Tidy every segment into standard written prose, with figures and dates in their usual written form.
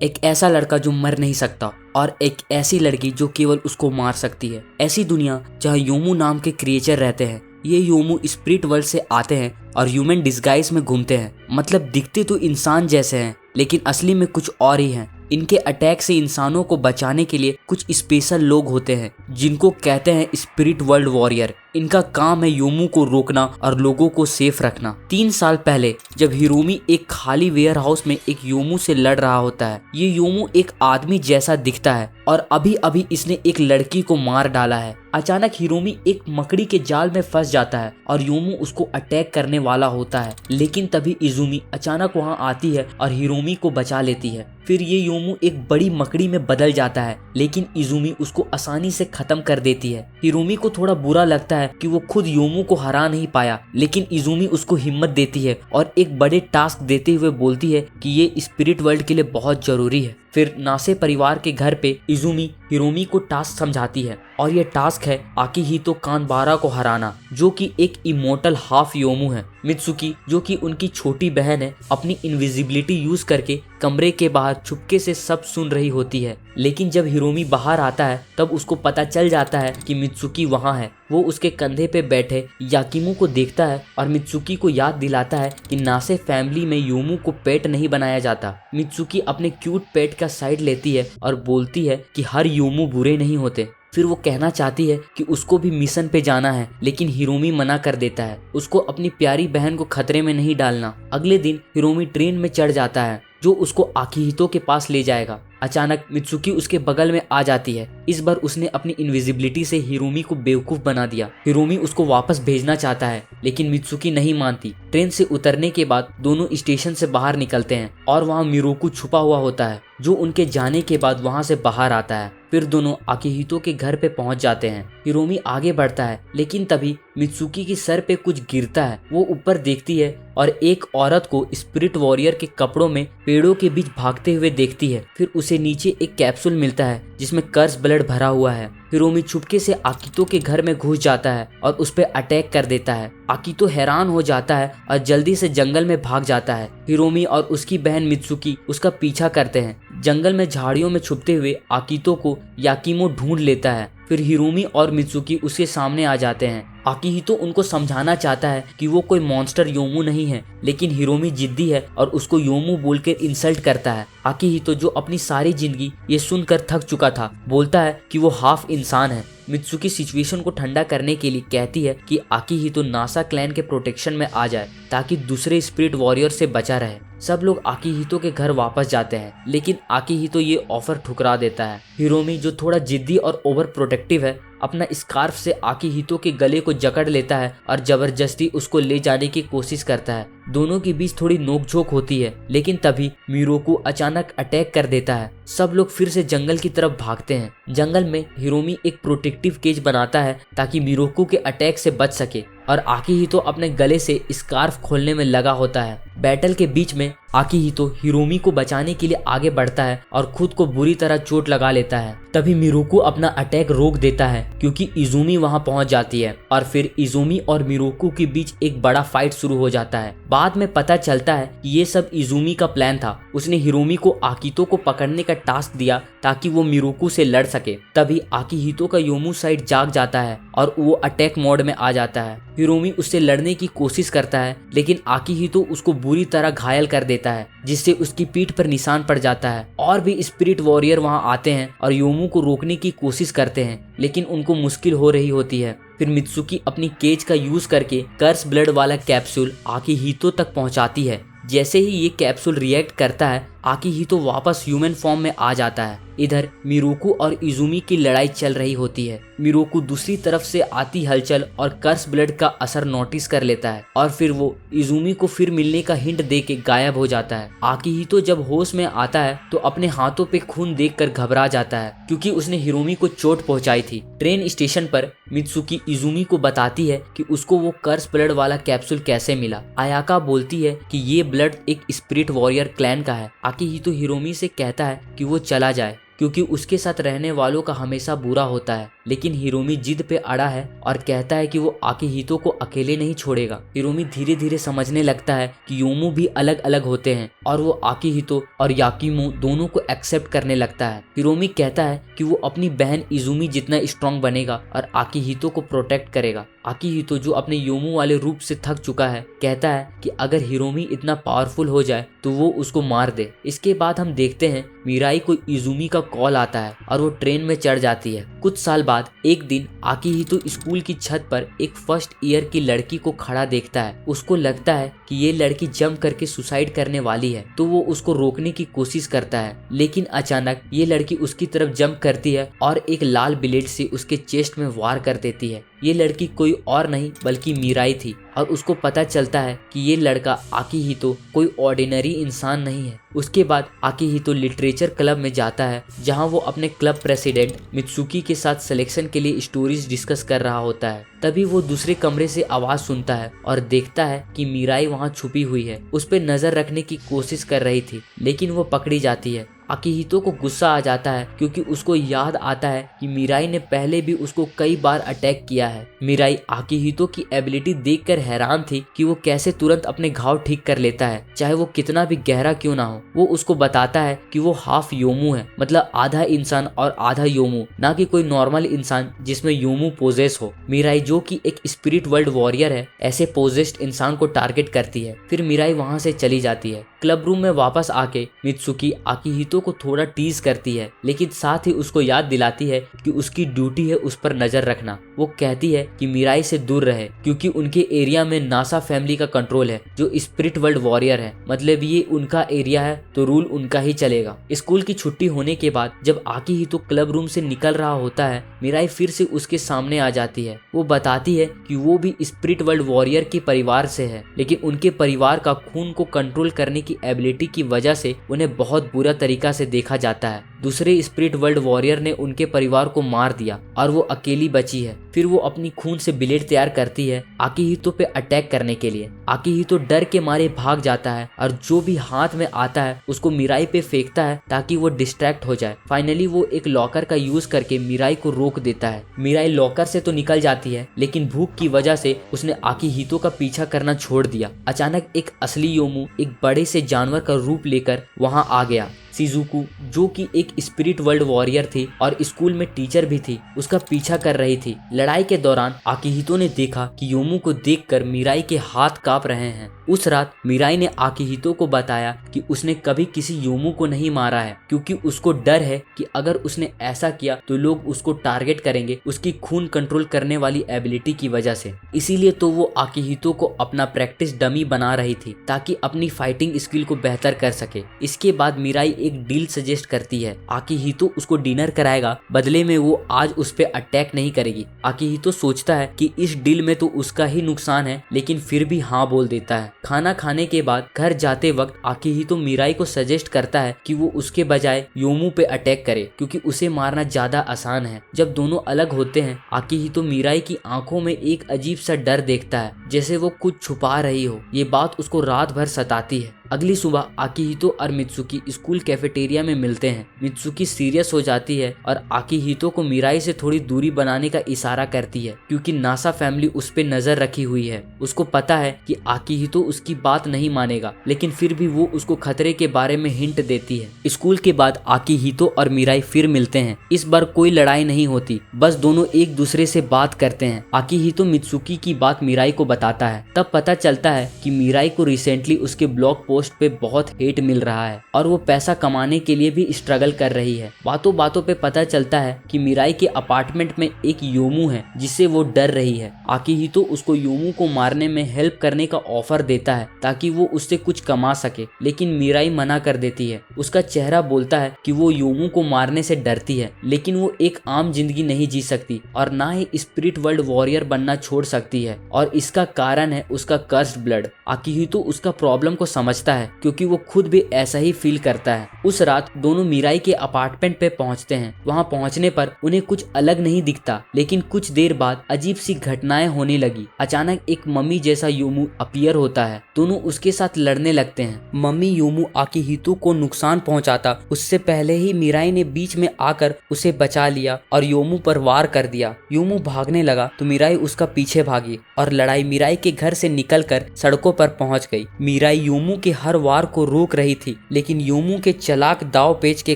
एक ऐसा लड़का जो मर नहीं सकता और एक ऐसी लड़की जो केवल उसको मार सकती है। ऐसी दुनिया जहाँ योमू नाम के क्रिएचर रहते हैं। ये योमू स्पिरिट वर्ल्ड से आते हैं और ह्यूमन डिस्गाइज में घूमते हैं। मतलब दिखते तो इंसान जैसे हैं लेकिन असली में कुछ और ही हैं। इनके अटैक से इंसानों को बचाने के लिए कुछ स्पेशल लोग होते हैं जिनको कहते हैं स्पिरिट वर्ल्ड वॉरियर। इनका काम है योमू को रोकना और लोगों को सेफ रखना। 3 साल पहले जब हिरोमी एक खाली वेयर हाउस में एक योमू से लड़ रहा होता है। ये योमू एक आदमी जैसा दिखता है और अभी अभी इसने एक लड़की को मार डाला है। अचानक हिरोमी एक मकड़ी के जाल में फंस जाता है और योमू उसको अटैक करने वाला होता है, लेकिन तभी इजुमी अचानक वहां आती है और हिरोमी को बचा लेती है। फिर ये योमू एक बड़ी मकड़ी में बदल जाता है, लेकिन इजुमी उसको आसानी से खत्म कर देती है। हिरोमी को थोड़ा बुरा लगता है कि वो खुद योमू को हरा नहीं पाया, लेकिन इजुमी उसको हिम्मत देती है और एक बड़े टास्क देते हुए बोलती है कि ये स्पिरिट वर्ल्ड के लिए बहुत जरूरी है। फिर नासे परिवार के घर पे इजुमी हिरोमी को टास्क समझाती है और ये टास्क है आकिहितो कानबारा को हराना, जो कि एक इमोर्टल हाफ योमू है। मित्सुकी जो कि उनकी छोटी बहन है, अपनी इनविजिबिलिटी यूज करके कमरे के बाहर चुपके से सब सुन रही होती है, लेकिन जब हिरोमी बाहर आता है तब उसको पता चल जाता है कि मित्सुकी वहाँ है। वो उसके कंधे पे बैठे याकिमो को देखता है और मित्सुकी को याद दिलाता है कि नासे फैमिली में योमू को पेट नहीं बनाया जाता। मित्सुकी अपने क्यूट पेट का साइड लेती है और बोलती है कि हर योमू बुरे नहीं होते। फिर वो कहना चाहती है कि उसको भी मिशन पे जाना है, लेकिन हिरोमी मना कर देता है। उसको अपनी प्यारी बहन को खतरे में नहीं डालना। अगले दिन हिरोमी ट्रेन में चढ़ जाता है जो उसको आकिहितो के पास ले जाएगा। अचानक मित्सुकी उसके बगल में आ जाती है। इस बार उसने अपनी इनविजिबिलिटी से हिरोमी को बेवकूफ बना दिया। हिरोमी उसको वापस भेजना चाहता है, लेकिन मित्सुकी नहीं मानती। ट्रेन से उतरने के बाद दोनों स्टेशन से बाहर निकलते हैं और वहाँ मिरोकू छुपा हुआ होता है, जो उनके जाने के बाद वहाँ से बाहर आता है। फिर दोनों आकिहितो के घर पे पहुंच जाते हैं। हिरोमी आगे बढ़ता है, लेकिन तभी मित्सुकी के सर पे कुछ गिरता है। वो ऊपर देखती है और एक औरत को स्पिरिट वॉरियर के कपड़ों में पेड़ों के बीच भागते हुए देखती है। फिर उसे नीचे एक कैप्सूल मिलता है जिसमें कर्स ब्लड भरा हुआ है। हिरोमी चुपके से आकितो के घर में घुस जाता है और उस पर अटैक कर देता है। आकितो हैरान हो जाता है और जल्दी से जंगल में भाग जाता है। हिरोमी और उसकी बहन मित्सुकी उसका पीछा करते हैं। जंगल में झाड़ियों में छुपते हुए आकितो को याकिमो ढूंढ लेता है। फिर हिरोमी और मित्सुकी उसके सामने आ जाते हैं। आकिहितो उनको समझाना चाहता है कि वो कोई मॉन्स्टर योमू नहीं है, लेकिन हिरोमी जिद्दी है और उसको योमू बोलकर इंसल्ट करता है। आकिहितो जो अपनी सारी जिंदगी ये सुनकर थक चुका था, बोलता है कि वो हाफ इंसान है। मित्सुकी सिचुएशन को ठंडा करने के लिए कहती है कि आकिहितो नासा क्लैन के प्रोटेक्शन में आ जाए ताकि दूसरे स्पिरिट वॉरियर से बचा रहे। सब लोग आकिहितो के घर वापस जाते हैं, लेकिन आकिहितो ये ऑफर ठुकरा देता है। हिरोमी जो थोड़ा जिद्दी और ओवर प्रोटेक्टिव है, अपना स्कार्फ से आकिहितो के गले को जकड़ लेता है और जबरदस्ती उसको ले जाने की कोशिश करता है। दोनों के बीच थोड़ी नोकझोंक होती है, लेकिन तभी मिरोकू अचानक अटैक कर देता है। सब लोग फिर से जंगल की तरफ भागते हैं। जंगल में हिरोमी एक प्रोटेक्टिव केज बनाता है ताकि मिरोकू के अटैक से बच सके, और आकिहितो अपने गले से स्कार्फ खोलने में लगा होता है। बैटल के बीच में आकिहितो हिरोमी को बचाने के लिए आगे बढ़ता है और खुद को बुरी तरह चोट लगा लेता है। तभी मिरोकू अपना अटैक रोक देता है क्योंकि इजुमी वहां पहुंच जाती है और फिर इजुमी और मिरोकू के बीच एक बड़ा फाइट शुरू हो जाता है। बाद में पता चलता है कि ये सब इजुमी का प्लान था। उसने हिरोमी को आकितो को पकड़ने का टास्क दिया ताकि वो मिरोकू से लड़ सके। तभी आकिहितो का योमू साइड जाग जाता है और वो अटैक मोड में आ जाता है। हिरोमी उससे लड़ने की कोशिश करता है, लेकिन आकिहितो उसको बुरी तरह घायल कर देता है, जिससे उसकी पीठ पर निशान पड़ जाता है। और भी स्पिरिट वॉरियर वहां आते हैं और योमू को रोकने की कोशिश करते हैं, लेकिन उनको मुश्किल हो रही होती है। फिर मित्सुकी अपनी केज का यूज करके कर्स ब्लड वाला कैप्सूल आकिहितो तक पहुंचाती है। जैसे ही ये कैप्सूल रिएक्ट करता है, आकिहितो वापस ह्यूमन फॉर्म में आ जाता है। इधर मिरोकू और इजुमी की लड़ाई चल रही होती है। मिरोकू दूसरी तरफ से आती हलचल और कर्स ब्लड का असर नोटिस कर लेता है और फिर वो इजुमी को फिर मिलने का हिंट दे के गायब हो जाता है। आकिहितो जब होश में आता है तो अपने हाथों पे खून देखकर घबरा जाता है, क्योंकि उसने हिरोमी को चोट पहुंचाई थी। ट्रेन स्टेशन पर मित्सुकी इजुमी को बताती है कि उसको वो कर्स ब्लड वाला कैप्सूल कैसे मिला। आयाका बोलती है कि ये ब्लड एक स्पिरिट वॉरियर क्लैन का है। आकिहितो हिरोमी से कहता है कि वो चला जाए। क्योंकि उसके साथ रहने वालों का हमेशा बुरा होता है। लेकिन हिरोमी जिद पे अड़ा है और कहता है कि वो आकिहितो को अकेले नहीं छोड़ेगा। हिरोमी धीरे धीरे समझने लगता है कि योमू भी अलग अलग होते हैं और वो आकिहितो और याकिमो दोनों को एक्सेप्ट करने लगता है। हिरोमी कहता है कि वो अपनी बहन इजुमी जितना स्ट्रांग बनेगा और आकिहितो को प्रोटेक्ट करेगा। आकिहितो जो अपने योमू वाले रूप से थक चुका है कहता है कि अगर हिरोमी इतना पावरफुल हो जाए तो वो उसको मार दे। इसके बाद हम देखते हैं मिराई को इजुमी का कॉल आता है और वो ट्रेन में चढ़ जाती है। कुछ साल बाद एक दिन आकिहितो स्कूल की छत पर एक फर्स्ट ईयर की लड़की को खड़ा देखता है। उसको लगता है कि ये लड़की जंप करके सुसाइड करने वाली है, तो वो उसको रोकने की कोशिश करता है। लेकिन अचानक ये लड़की उसकी तरफ जंप करती है और एक लाल ब्लेड से उसके चेस्ट में वार कर देती है। ये लड़की कोई और नहीं बल्कि मिराई थी और उसको पता चलता है कि ये लड़का आकिहितो कोई ऑर्डिनरी इंसान नहीं है। उसके बाद आकिहितो लिटरेचर क्लब में जाता है जहां वो अपने क्लब प्रेसिडेंट मित्सुकी के साथ सिलेक्शन के लिए स्टोरीज डिस्कस कर रहा होता है। तभी वो दूसरे कमरे से आवाज सुनता है और देखता है कि मिराई वहां छुपी हुई है। उस पर नजर रखने की कोशिश कर रही थी लेकिन वो पकड़ी जाती है। आकिहितो को गुस्सा आ जाता है क्योंकि उसको याद आता है कि मिराई ने पहले भी उसको कई बार अटैक किया है। मिराई आकिहितो की एबिलिटी देखकर हैरान थी कि वो कैसे तुरंत अपने घाव ठीक कर लेता है, चाहे वो कितना भी गहरा क्यों ना हो। वो उसको बताता है कि वो हाफ योमू है, मतलब आधा इंसान और आधा योमू, ना कि कोई नॉर्मल इंसान जिसमें योमू पोजेस हो। मिराई जो कि एक स्पिरिट वर्ल्ड वॉरियर है, ऐसे पोजेस्ड इंसान को टारगेट करती है। फिर मिराई वहां से चली जाती है। क्लब रूम में वापस आके मित्सुकी आकिहितो को थोड़ा टीज करती है, लेकिन साथ ही उसको याद दिलाती है कि उसकी ड्यूटी है उस पर नजर रखना। वो कहती है कि मिराई से दूर रहे क्योंकि उनके एरिया में नासा फैमिली का कंट्रोल है जो स्पिरिट वर्ल्ड वॉरियर है, मतलब ये उनका एरिया है तो रूल उनका ही चलेगा। स्कूल की छुट्टी होने के बाद जब आकिहितो क्लब रूम से निकल रहा होता है, मिराई फिर से उसके सामने आ जाती है। वो बताती है कि वो भी स्पिरिट वर्ल्ड वॉरियर के परिवार से है, लेकिन उनके परिवार का खून को कंट्रोल करने की एबिलिटी की वजह से उन्हें बहुत बुरा तरीका से देखा जाता है। दूसरे स्पिरिट वर्ल्ड वॉरियर ने उनके परिवार को मार दिया और वो अकेली बची है। फिर वो अपनी खून से ब्लेड तैयार करती है आकिहितो पे अटैक करने के लिए। आकिहितो डर के मारे भाग जाता है और जो भी हाथ में आता है उसको मिराई पे फेंकता है ताकि वो डिस्ट्रैक्ट हो जाए। फाइनली वो एक लॉकर का यूज करके मिराई को रोक देता है। मिराई लॉकर से तो निकल जाती है लेकिन भूख की वजह से उसने आकिहितो का पीछा करना छोड़ दिया। अचानक एक असली योमू एक बड़े से जानवर का रूप लेकर वहां आ गया। शिजुको जो कि एक स्पिरिट वर्ल्ड वॉरियर थी और स्कूल में टीचर भी थी, उसका पीछा कर रही थी। लड़ाई के दौरान आकिहितो ने देखा कि योमू को देखकर मिराई के हाथ कांप रहे हैं। उस रात मिराई ने आकिहितो को बताया कि उसने कभी किसी योमू को नहीं मारा है क्योंकि उसको डर है कि अगर उसने ऐसा किया तो लोग उसको टारगेट करेंगे उसकी खून कंट्रोल करने वाली एबिलिटी की वजह से। इसीलिए तो वो आकिहितो को अपना प्रैक्टिस डमी बना रही थी ताकि अपनी फाइटिंग स्किल को बेहतर कर सके। इसके बाद मिराई एक डील सजेस्ट करती है। आकिहितो उसको डिनर कराएगा, बदले में वो आज उस पे अटैक नहीं करेगी। आकिहितो सोचता है कि इस डील में तो उसका ही नुकसान है, लेकिन फिर भी हाँ बोल देता है। खाना खाने के बाद घर जाते वक्त आकिहितो मिराई को सजेस्ट करता है कि वो उसके बजाय योमू पे अटैक करे क्योंकि उसे मारना ज्यादा आसान है। जब दोनों अलग होते हैं, आकिहितो मिराई की आंखों में एक अजीब सा डर देखता है, जैसे वो कुछ छुपा रही हो। ये बात उसको रात भर सताती है। अगली सुबह आकिहितो और मित्सुकी स्कूल कैफेटेरिया में मिलते हैं। मित्सुकी सीरियस हो जाती है और आकिहितो को मिराई से थोड़ी दूरी बनाने का इशारा करती है क्योंकि नासा फैमिली उस पे नजर रखी हुई है। उसको पता है कि आकिहितो उसकी बात नहीं मानेगा, लेकिन फिर भी वो उसको खतरे के बारे में हिंट देती है। स्कूल के बाद आकिहितो और मिराई फिर मिलते हैं। इस बार कोई लड़ाई नहीं होती, बस दोनों एक दूसरे से बात करते हैं। आकिहितो मित्सुकी की बात मिराई को बताता है। तब पता चलता है कि मिराई को रिसेंटली उसके ब्लॉग पोस्ट पे बहुत हेट मिल रहा है और वो पैसा कमाने के लिए भी स्ट्रगल कर रही है। बातों बातों पे पता चलता है कि मिराई के अपार्टमेंट में एक योमू है जिससे वो डर रही है। आकिहितो उसको योमू को मारने में हेल्प करने का ऑफर देता है ताकि वो उससे कुछ कमा सके, लेकिन मिराई मना कर देती है। उसका चेहरा बोलता है कि वो योमू को मारने से डरती है, लेकिन वो एक आम जिंदगी नहीं जी सकती और ना ही स्पिरिट वर्ल्ड वॉरियर बनना छोड़ सकती है, और इसका कारण है उसका कर्स्ड ब्लड। आकिहितो उसका प्रॉब्लम को समझता समझता है क्योंकि वो खुद भी ऐसा ही फील करता है। उस रात दोनों मिराई के अपार्टमेंट पे पहुंचते हैं। वहां पहुंचने पर उन्हें कुछ अलग नहीं दिखता, लेकिन कुछ देर बाद अजीब सी घटनाएं होने लगी। अचानक एक मम्मी जैसा यूमू अपीयर होता है। दोनों उसके साथ लड़ने लगते हैं। मम्मी यूमू आकिहितो को नुकसान पहुंचाता उससे पहले ही मिराई ने बीच में आकर उसे बचा लिया और यूमू पर वार कर दिया। यूमू भागने लगा तो मिराई उसका पीछे भागी और लड़ाई मिराई के घर से निकलकर सड़कों पर पहुंच गई। मिराई यूमू के हर वार को रोक रही थी, लेकिन यूमू के चलाक दाव पेच के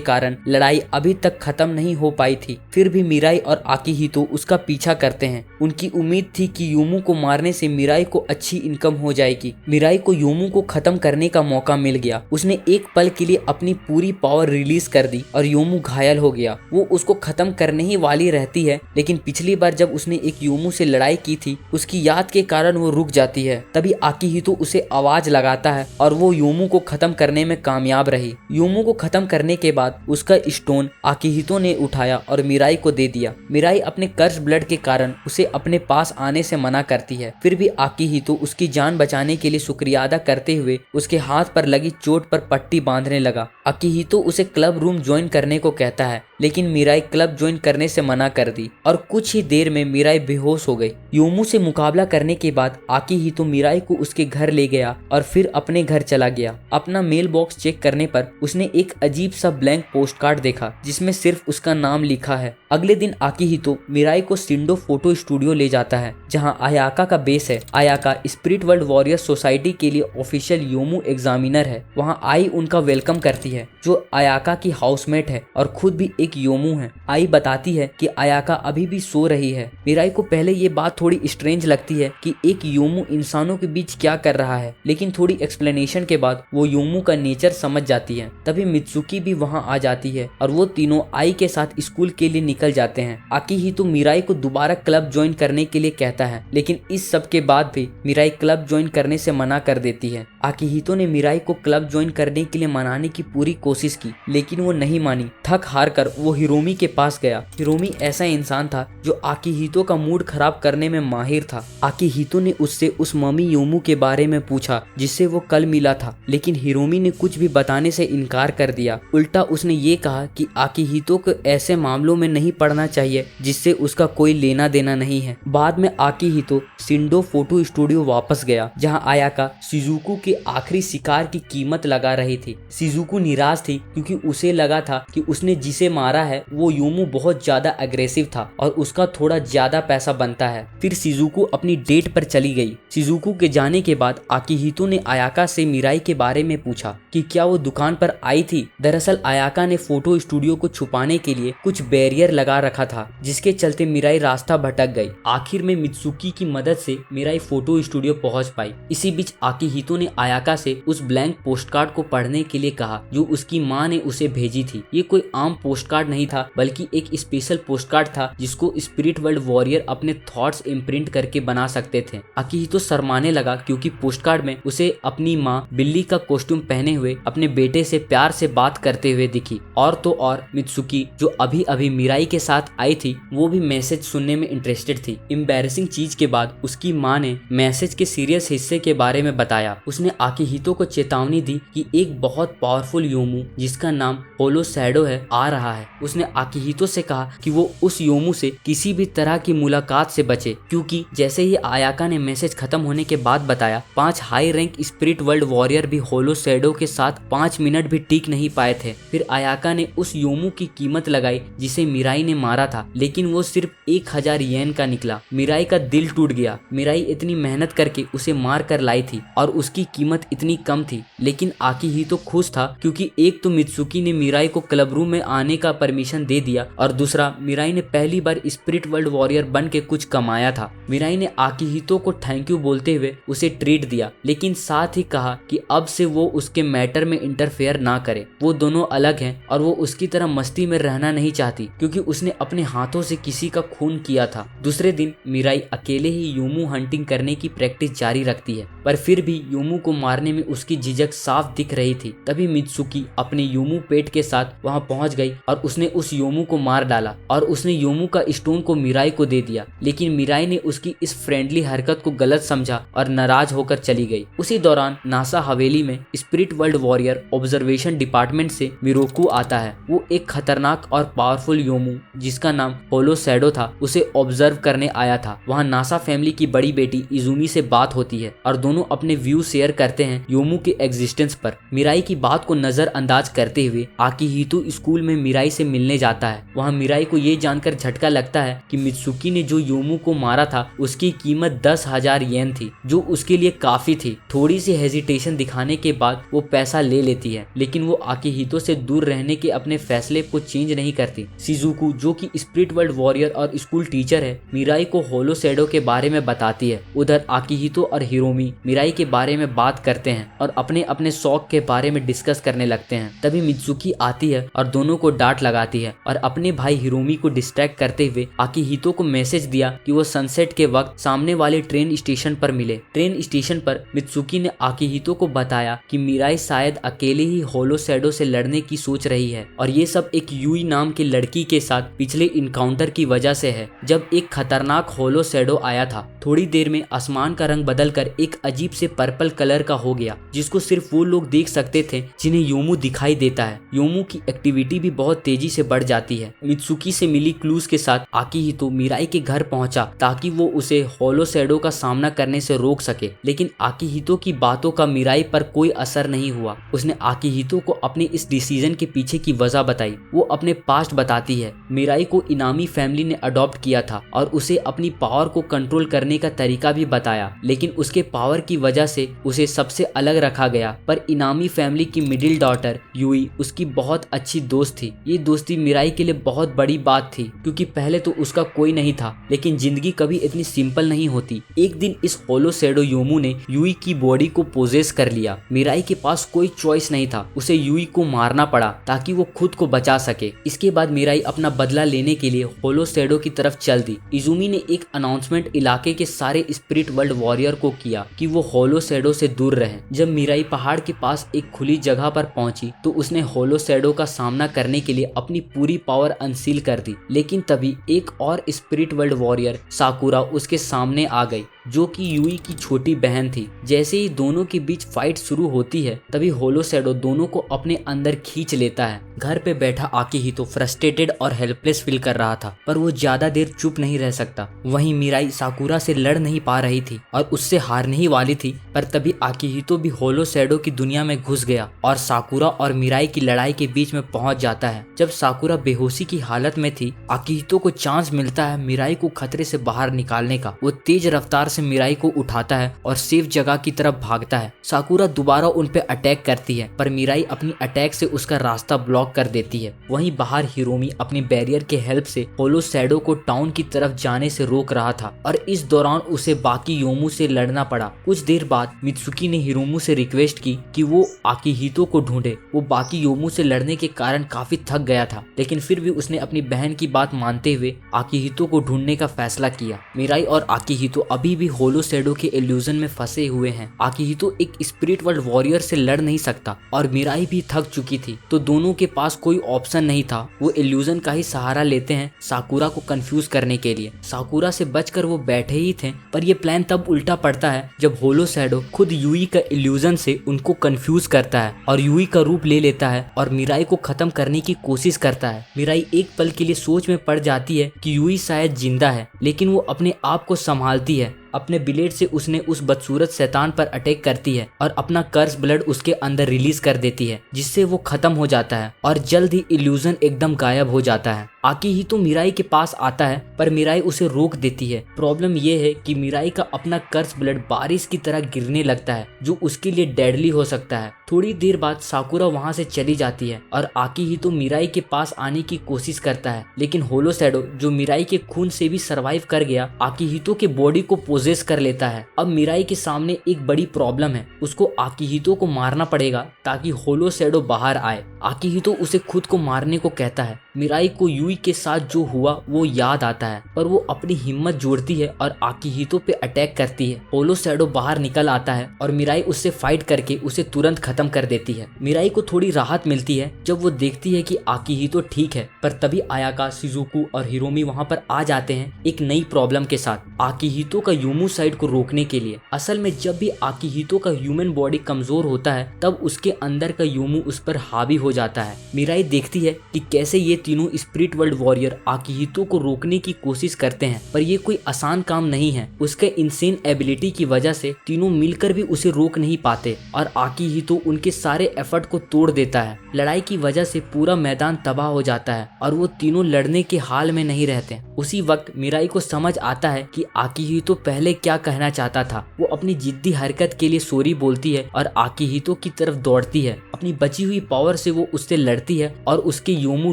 कारण लड़ाई अभी तक खत्म नहीं हो पाई थी। फिर भी मिराई और आकिहितो उसका पीछा करते हैं। उनकी उम्मीद थी कि यूमू को मारने से मिराई को अच्छी इनकम हो जाएगी। मिराई को यूमू को खत्म करने का मौका मिल गया। उसने एक पल के लिए अपनी पूरी पावर रिलीज कर दी और यूमू घायल हो गया। वो उसको खत्म करने ही वाली रहती है, लेकिन पिछली बार जब उसने एक यूमू से लड़ाई की थी उसकी याद के कारण वो रुक जाती है। तभी आकिहितो उसे आवाज लगाता है और वो यूमू को खत्म करने में कामयाब रही। यूमू को खत्म करने के बाद उसका स्टोन आकिहितो ने उठाया और मिराई को दे दिया। मिराई अपने कर्स ब्लड के कारण उसे अपने पास आने से मना करती है। फिर भी आकिहितो उसकी जान बचाने के लिए शुक्रिया अदा करते हुए उसके हाथ पर लगी चोट पर पट्टी बांधने लगा। आकिहितो उसे क्लब रूम ज्वाइन करने को कहता है, लेकिन मिराई क्लब ज्वाइन करने से मना कर दी और कुछ ही देर में मिराई बेहोश हो गई। यूमू से मुकाबला करने के बाद आकिहितो मिराई को उसके घर ले गया और फिर अपने घर चला गया। अपना मेल बॉक्स चेक करने पर उसने एक अजीब सा ब्लैंक पोस्ट कार्ड देखा जिसमें सिर्फ उसका नाम लिखा है। अगले दिन आकिहितो मिराई को सिंडो फोटो स्टूडियो ले जाता है जहां आयाका का बेस है। आयाका स्पिरिट वर्ल्ड वॉरियर सोसाइटी के लिए ऑफिशियल यूमू एग्जामिनर है। वहां आई उनका वेलकम करती है, जो आयाका की हाउसमेट है और खुद भी एक यूमू है। आई बताती है कि आयाका अभी भी सो रही है। मिराई को पहले ये बात थोड़ी स्ट्रेंज लगती है कि एक यूमू इंसानों के बीच क्या कर रहा है, लेकिन थोड़ी एक्सप्लेनेशन के बाद वो यूमू का नेचर समझ जाती है। तभी मित्सुकी भी वहां आ जाती है और वो तीनों आई के साथ स्कूल के लिए निकल जाते हैं। आकिहितो मिराई को दोबारा क्लब ज्वाइन करने के लिए कहता है, लेकिन इस सब के बाद भी मिराई क्लब ज्वाइन करने से मना कर देती है। आकिहितो ने मिराई को क्लब ज्वाइन करने के लिए मनाने की पूरी कोशिश की, लेकिन वो नहीं मानी। थक हार कर वो हिरोमी के पास गया। हिरोमी ऐसा इंसान था जो आकिहितो का मूड खराब करने में माहिर था। आकिहितो ने उससे उस मम्मी यूमू के बारे में पूछा जिससे वो कल मिला था, लेकिन हिरोमी ने कुछ भी बताने से इनकार कर दिया। उल्टा उसने ये कहा कि आकिहितो को ऐसे मामलों में नहीं पड़ना चाहिए जिससे उसका कोई लेना देना नहीं है। बाद में आकिहितो सिंडो फोटो स्टूडियो वापस गया जहां आयाका शिजुको के आखिरी शिकार की कीमत लगा रही थी। शिजुको निराश थी क्योंकि उसे लगा था कि उसने जिसे मारा है वो यूमू बहुत ज्यादा अग्रेसिव था और उसका थोड़ा ज्यादा पैसा बनता है। फिर शिजुको अपनी डेट पर चली गई। शिजुको के जाने के बाद आकिहितो ने आयाका से मिराई के बारे में पूछा कि क्या वो दुकान पर आई थी। दरअसल आयाका ने फोटो स्टूडियो को छुपाने के लिए कुछ बैरियर लगा रखा था, जिसके चलते मिराई रास्ता भटक गई। आखिर में मित्सुकी की मदद से मिराई फोटो स्टूडियो पहुंच पाई। इसी बीच आकिहितो ने आयाका से उस ब्लैंक पोस्ट कार्ड को पढ़ने के लिए कहा जो उसकी माँ ने उसे भेजी थी। ये कोई आम पोस्ट कार्ड नहीं था, बल्कि एक स्पेशल पोस्ट कार्ड था जिसको स्पिरिट वर्ल्ड वॉरियर अपने थॉट्स इम्प्रिंट करके बना सकते थे। आकिहितो शर्माने लगा क्योंकि पोस्ट कार्ड में उसे अपनी माँ बिल्ली का कॉस्ट्यूम पहने हुए अपने बेटे से प्यार से बात करते हुए दिखी। और तो और मित्सुकी जो अभी अभी मिराई के साथ आई थी वो भी मैसेज सुनने में इंटरेस्टेड थी। एम्बैरेसिंग चीज के बाद उसकी माँ ने मैसेज के सीरियस हिस्से के बारे में बताया। उसने आकिहितो को चेतावनी दी कि एक बहुत पावरफुल यूमू जिसका नाम होलो शैडो है आ रहा है। उसने आकिहितो से कहा कि वो उस यूमू से किसी भी तरह की मुलाकात से बचे, क्योंकि जैसे ही आयाका ने मैसेज खत्म होने के बाद बताया 5 high rank spirit world warrior भी होलो शैडो के साथ 5 मिनट भी टिक नहीं पाए थे। फिर आयाका ने उस यूमू की कीमत लगाई जिसे मिराई ने मारा था, लेकिन वो सिर्फ 1000 येन का निकला। मिराई का दिल टूट गया। मिराई इतनी मेहनत करके उसे मार कर लाई थी और उसकी कीमत इतनी कम थी। लेकिन आकिहितो खुश था क्योंकि एक तो मित्सुकी ने मिराई को क्लब रूम में आने का परमिशन दे दिया और दूसरा मिराई ने पहली बार स्पिरिट वर्ल्ड वॉरियर बन के कुछ कमाया था। मिराई ने आकिहितो को थैंक यू बोलते हुए उसे ट्रीट दिया, लेकिन साथ ही कहा कि अब से वो उसके मैटर में इंटरफेयर ना करे। वो दोनों अलग हैं और वो उसकी तरह मस्ती में रहना नहीं चाहती क्योंकि उसने अपने हाथों से किसी का खून किया था। दूसरे दिन मिराई अकेले ही यूमू हंटिंग करने की प्रैक्टिस जारी रखती है। पर फिर भी यूमू को मारने में उसकी झिझक साफ दिख रही थी। तभी मित्सुकी अपने यूमू पेट के साथ वहां पहुंच गई और उसने उस यूमू को मार डाला और उसने यूमू का स्टोन को मिराई को दे दिया। लेकिन मिराई ने उसकी इस फ्रेंडली हरकत को गलत समझा और नाराज होकर चली गई। उसी दौरान नासा हवेली में spirit world warrior observation department से मिरोकू आता है। वो एक खतरनाक और पावरफुल योमू जिसका नाम होलो शैडो था उसे ऑब्जर्व करने आया था। वहाँ नासा फैमिली की बड़ी बेटी इजुमी से बात होती है और दोनों अपने व्यू शेयर करते हैं योमू के एग्जिस्टेंस पर। मिराई की बात को नजरअंदाज करते हुए आकिहितो स्कूल में मिराई से मिलने जाता है। वहाँ मिराई को ये जानकर झटका लगता है कि मित्सुकी ने जो योमू को मारा था उसकी कीमत 10,000 येन थी, जो उसके लिए काफी थी। थोड़ी सी हेजिटेशन दिखाने के बाद वो पैसा ले लेती है, लेकिन वो आकिहितो से दूर रहने के अपने फैसले को चेंज नहीं करती। शिजुकू जो कि स्पिरिट वर्ल्ड वॉरियर और स्कूल टीचर है, मिराई को होलो शैडो के बारे में बताती है। उधर आकिहितो और हिरोमी मिराई के बारे में बात करते हैं और अपने अपने शौक के बारे में डिस्कस करने लगते हैं। तभी मित्सुकी आती है और दोनों को डांट लगाती है और अपने भाई हिरोमी को डिस्ट्रैक्ट करते हुए आकिहितो को मैसेज दिया कि वो सनसेट के वक्त सामने वाले ट्रेन स्टेशन पर मिले। ट्रेन स्टेशन पर मित्सुकी ने आकिहितो को बताया कि मिराई शायद अकेले ही होलो शैडो से लड़ने की सोच रही है और ये सब एक यूई नाम की लड़की के साथ पिछले इनकाउंटर की वजह से है, जब एक खतरनाक होलो शैडो आया था। थोड़ी देर में आसमान का रंग बदलकर एक अजीब से पर्पल कलर का हो गया, जिसको सिर्फ वो लोग देख सकते थे जिन्हें योमू दिखाई देता है। योमू की एक्टिविटी भी बहुत तेजी से बढ़ जाती है। मित्सुकी से मिली क्लूज के साथ आकिहितो मिराई के घर पहुंचा ताकि वो उसे होलो शैडो का सामना करने से रोक सके, लेकिन आकिहितो की बातों का मिराई पर कोई असर नहीं हुआ। उसने आकिहितो को अपने इस डिसीजन के पीछे की वजह बताई। वो अपने पास्ट बताती है। मिराई को इनामी फैमिली ने अडॉप्ट किया था और उसे अपनी पावर को कंट्रोल करने का तरीका भी बताया, लेकिन उसके पावर की वजह से उसे सबसे अलग रखा गया। पर इनामी फैमिली की मिडिल डॉटर यूई उसकी बहुत अच्छी दोस्त थी। ये दोस्ती मिराई के लिए बहुत बड़ी बात थी, क्योंकि पहले तो उसका कोई नहीं था, लेकिन जिंदगी कभी इतनी सिंपल नहीं होती। एक दिन इस होलो शैडो योमू ने यूई की बॉडी को पोजेस कर लिया। मिराई के पास कोई चॉइस नहीं था, उसे यूई को मारना पड़ा ताकि वो खुद को बचा सके। इसके बाद मिराई अपना बदला लेने के लिए होलो शैडो की तरफ चल दी। इजुमी ने एक अनाउंसमेंट इलाके के सारे स्पिरिट वर्ल्ड वॉरियर को किया कि वो होलो शैडो से दूर रहें। जब मिराई पहाड़ के पास एक खुली जगह पर पहुंची तो उसने होलो शैडो का सामना करने के लिए अपनी पूरी पावर अनसील कर दी, लेकिन तभी एक और स्पिरिट वर्ल्ड वॉरियर साकुरा उसके सामने आ गई, जो कि यूई की छोटी बहन थी। जैसे ही दोनों के बीच फाइट शुरू होती है, तभी होलो शैडो दोनों को अपने अंदर खींच लेता है। घर पे बैठा आकिहितो फ्रस्ट्रेटेड और हेल्पलेस फील कर रहा था, पर वो ज्यादा देर चुप नहीं रह सकता। वहीं मिराई साकुरा से लड़ नहीं पा रही थी और उससे हारने ही वाली थी, पर तभी आकिहितो भी होलो शैडो की दुनिया में घुस गया और साकुरा और मिराई की लड़ाई के बीच में पहुंच जाता है। जब साकुरा बेहोशी की हालत में थी, आकिहितो को चांस मिलता है मिराई को खतरे से बाहर निकालने का। वो तेज रफ्तार से मिराई को उठाता है और सेफ जगह की तरफ भागता है। साकुरा दोबारा उन पे अटैक करती है, पर मिराई अपनी अटैक से उसका रास्ता ब्लॉक कर देती है। वहीं बाहर हिरोमी अपने बैरियर के हेल्प से होलो शैडो को टाउन की तरफ जाने से रोक रहा था और इस दौरान उसे बाकी योमू से लड़ना पड़ा। कुछ देर बाद मित्सुकी ने हिरोमू से रिक्वेस्ट की कि वो आकिहितो को ढूंढे। वो बाकी योमू से लड़ने के कारण काफी थक गया था, लेकिन फिर भी उसने अपनी बहन की बात मानते हुए आकिहितो को ढूंढने का फैसला किया। मिराई और आकिहितो अभी भी होलो शैडो के इल्यूजन में फंसे हुए हैं। आकिहितो एक स्पिरिट वर्ल्ड वॉरियर से लड़ नहीं सकता और मिराई भी थक चुकी थी, तो दोनों के पास कोई ऑप्शन नहीं था। वो इल्यूजन का ही सहारा लेते हैं साकुरा को कंफ्यूज करने के लिए। साकुरा से बचकर वो बैठे ही थे, पर ये प्लान तब उल्टा पड़ता है जब होलो शैडो खुद यूई का इल्यूजन से उनको कंफ्यूज करता है और यूई का रूप ले लेता है और मिराई को खत्म करने की कोशिश करता है। मिराई एक पल के लिए सोच में पड़ जाती है कि यूई शायद जिंदा है, लेकिन वो अपने आप को संभालती है। अपने ब्लेड से उसने उस बदसूरत शैतान पर अटैक करती है और अपना कर्स ब्लड उसके अंदर रिलीज कर देती है, जिससे वो खत्म हो जाता है और जल्द ही इल्यूजन एकदम गायब हो जाता है। आकिहितो मिराई के पास आता है, पर मिराई उसे रोक देती है। प्रॉब्लम ये है कि मिराई का अपना कर्स ब्लड बारिश की तरह गिरने लगता है, जो उसके लिए डेडली हो सकता है। थोड़ी देर बाद साकुरा वहां से चली जाती है और आकिहितो मिराई के पास आने की कोशिश करता है, लेकिन होलो शैडो जो मिराई के खून से भी सरवाइव कर गया, आकिहितो के बॉडी को पोजेस कर लेता है। अब मिराई के सामने एक बड़ी प्रॉब्लम है, उसको आकिहितो को मारना पड़ेगा ताकि होलो शैडो बाहर आए। आकिहितो उसे खुद को मारने को कहता है। मिराई को यूई युई के साथ जो हुआ वो याद आता है, पर वो अपनी हिम्मत जोड़ती है और आकिहितो पे अटैक करती है। होलो शैडो बाहर निकल आता है और मिराई उससे फाइट करके उसे तुरंत खत्म कर देती है। मिराई को थोड़ी राहत मिलती है जब वो देखती है कि आकिहितो ठीक है, पर तभी आयाका, शिजुको और हिरोमी वहाँ पर आ जाते हैं एक नई प्रॉब्लम के साथ, आकिहितो का यूमुसाइड को रोकने के लिए। असल में जब भी आकिहितो का ह्यूमन बॉडी कमजोर होता है तब उसके अंदर का यूमू उस पर हावी हो जाता है। मिराई देखती है कि कैसे ये तीनों स्पिरिट वर्ल्ड वॉरियर आकिहितो को रोकने की कोशिश करते हैं, पर ये कोई आसान काम नहीं है। उसके इंसेन एबिलिटी की वजह से तीनों मिलकर भी उसे रोक नहीं पाते और आकिहितो उनके सारे एफर्ट को तोड़ देता है। लड़ाई की वजह से पूरा मैदान तबाह हो जाता है और वो तीनों लड़ने के हाल में नहीं रहते। उसी वक्त मिराई को समझ आता है कि आकिहितो पहले क्या कहना चाहता था। वो अपनी जिद्दी हरकत के लिए सॉरी बोलती है और आकिहितो की तरफ दौड़ती है। अपनी बची हुई पावर से वो उससे लड़ती है और उसके योमू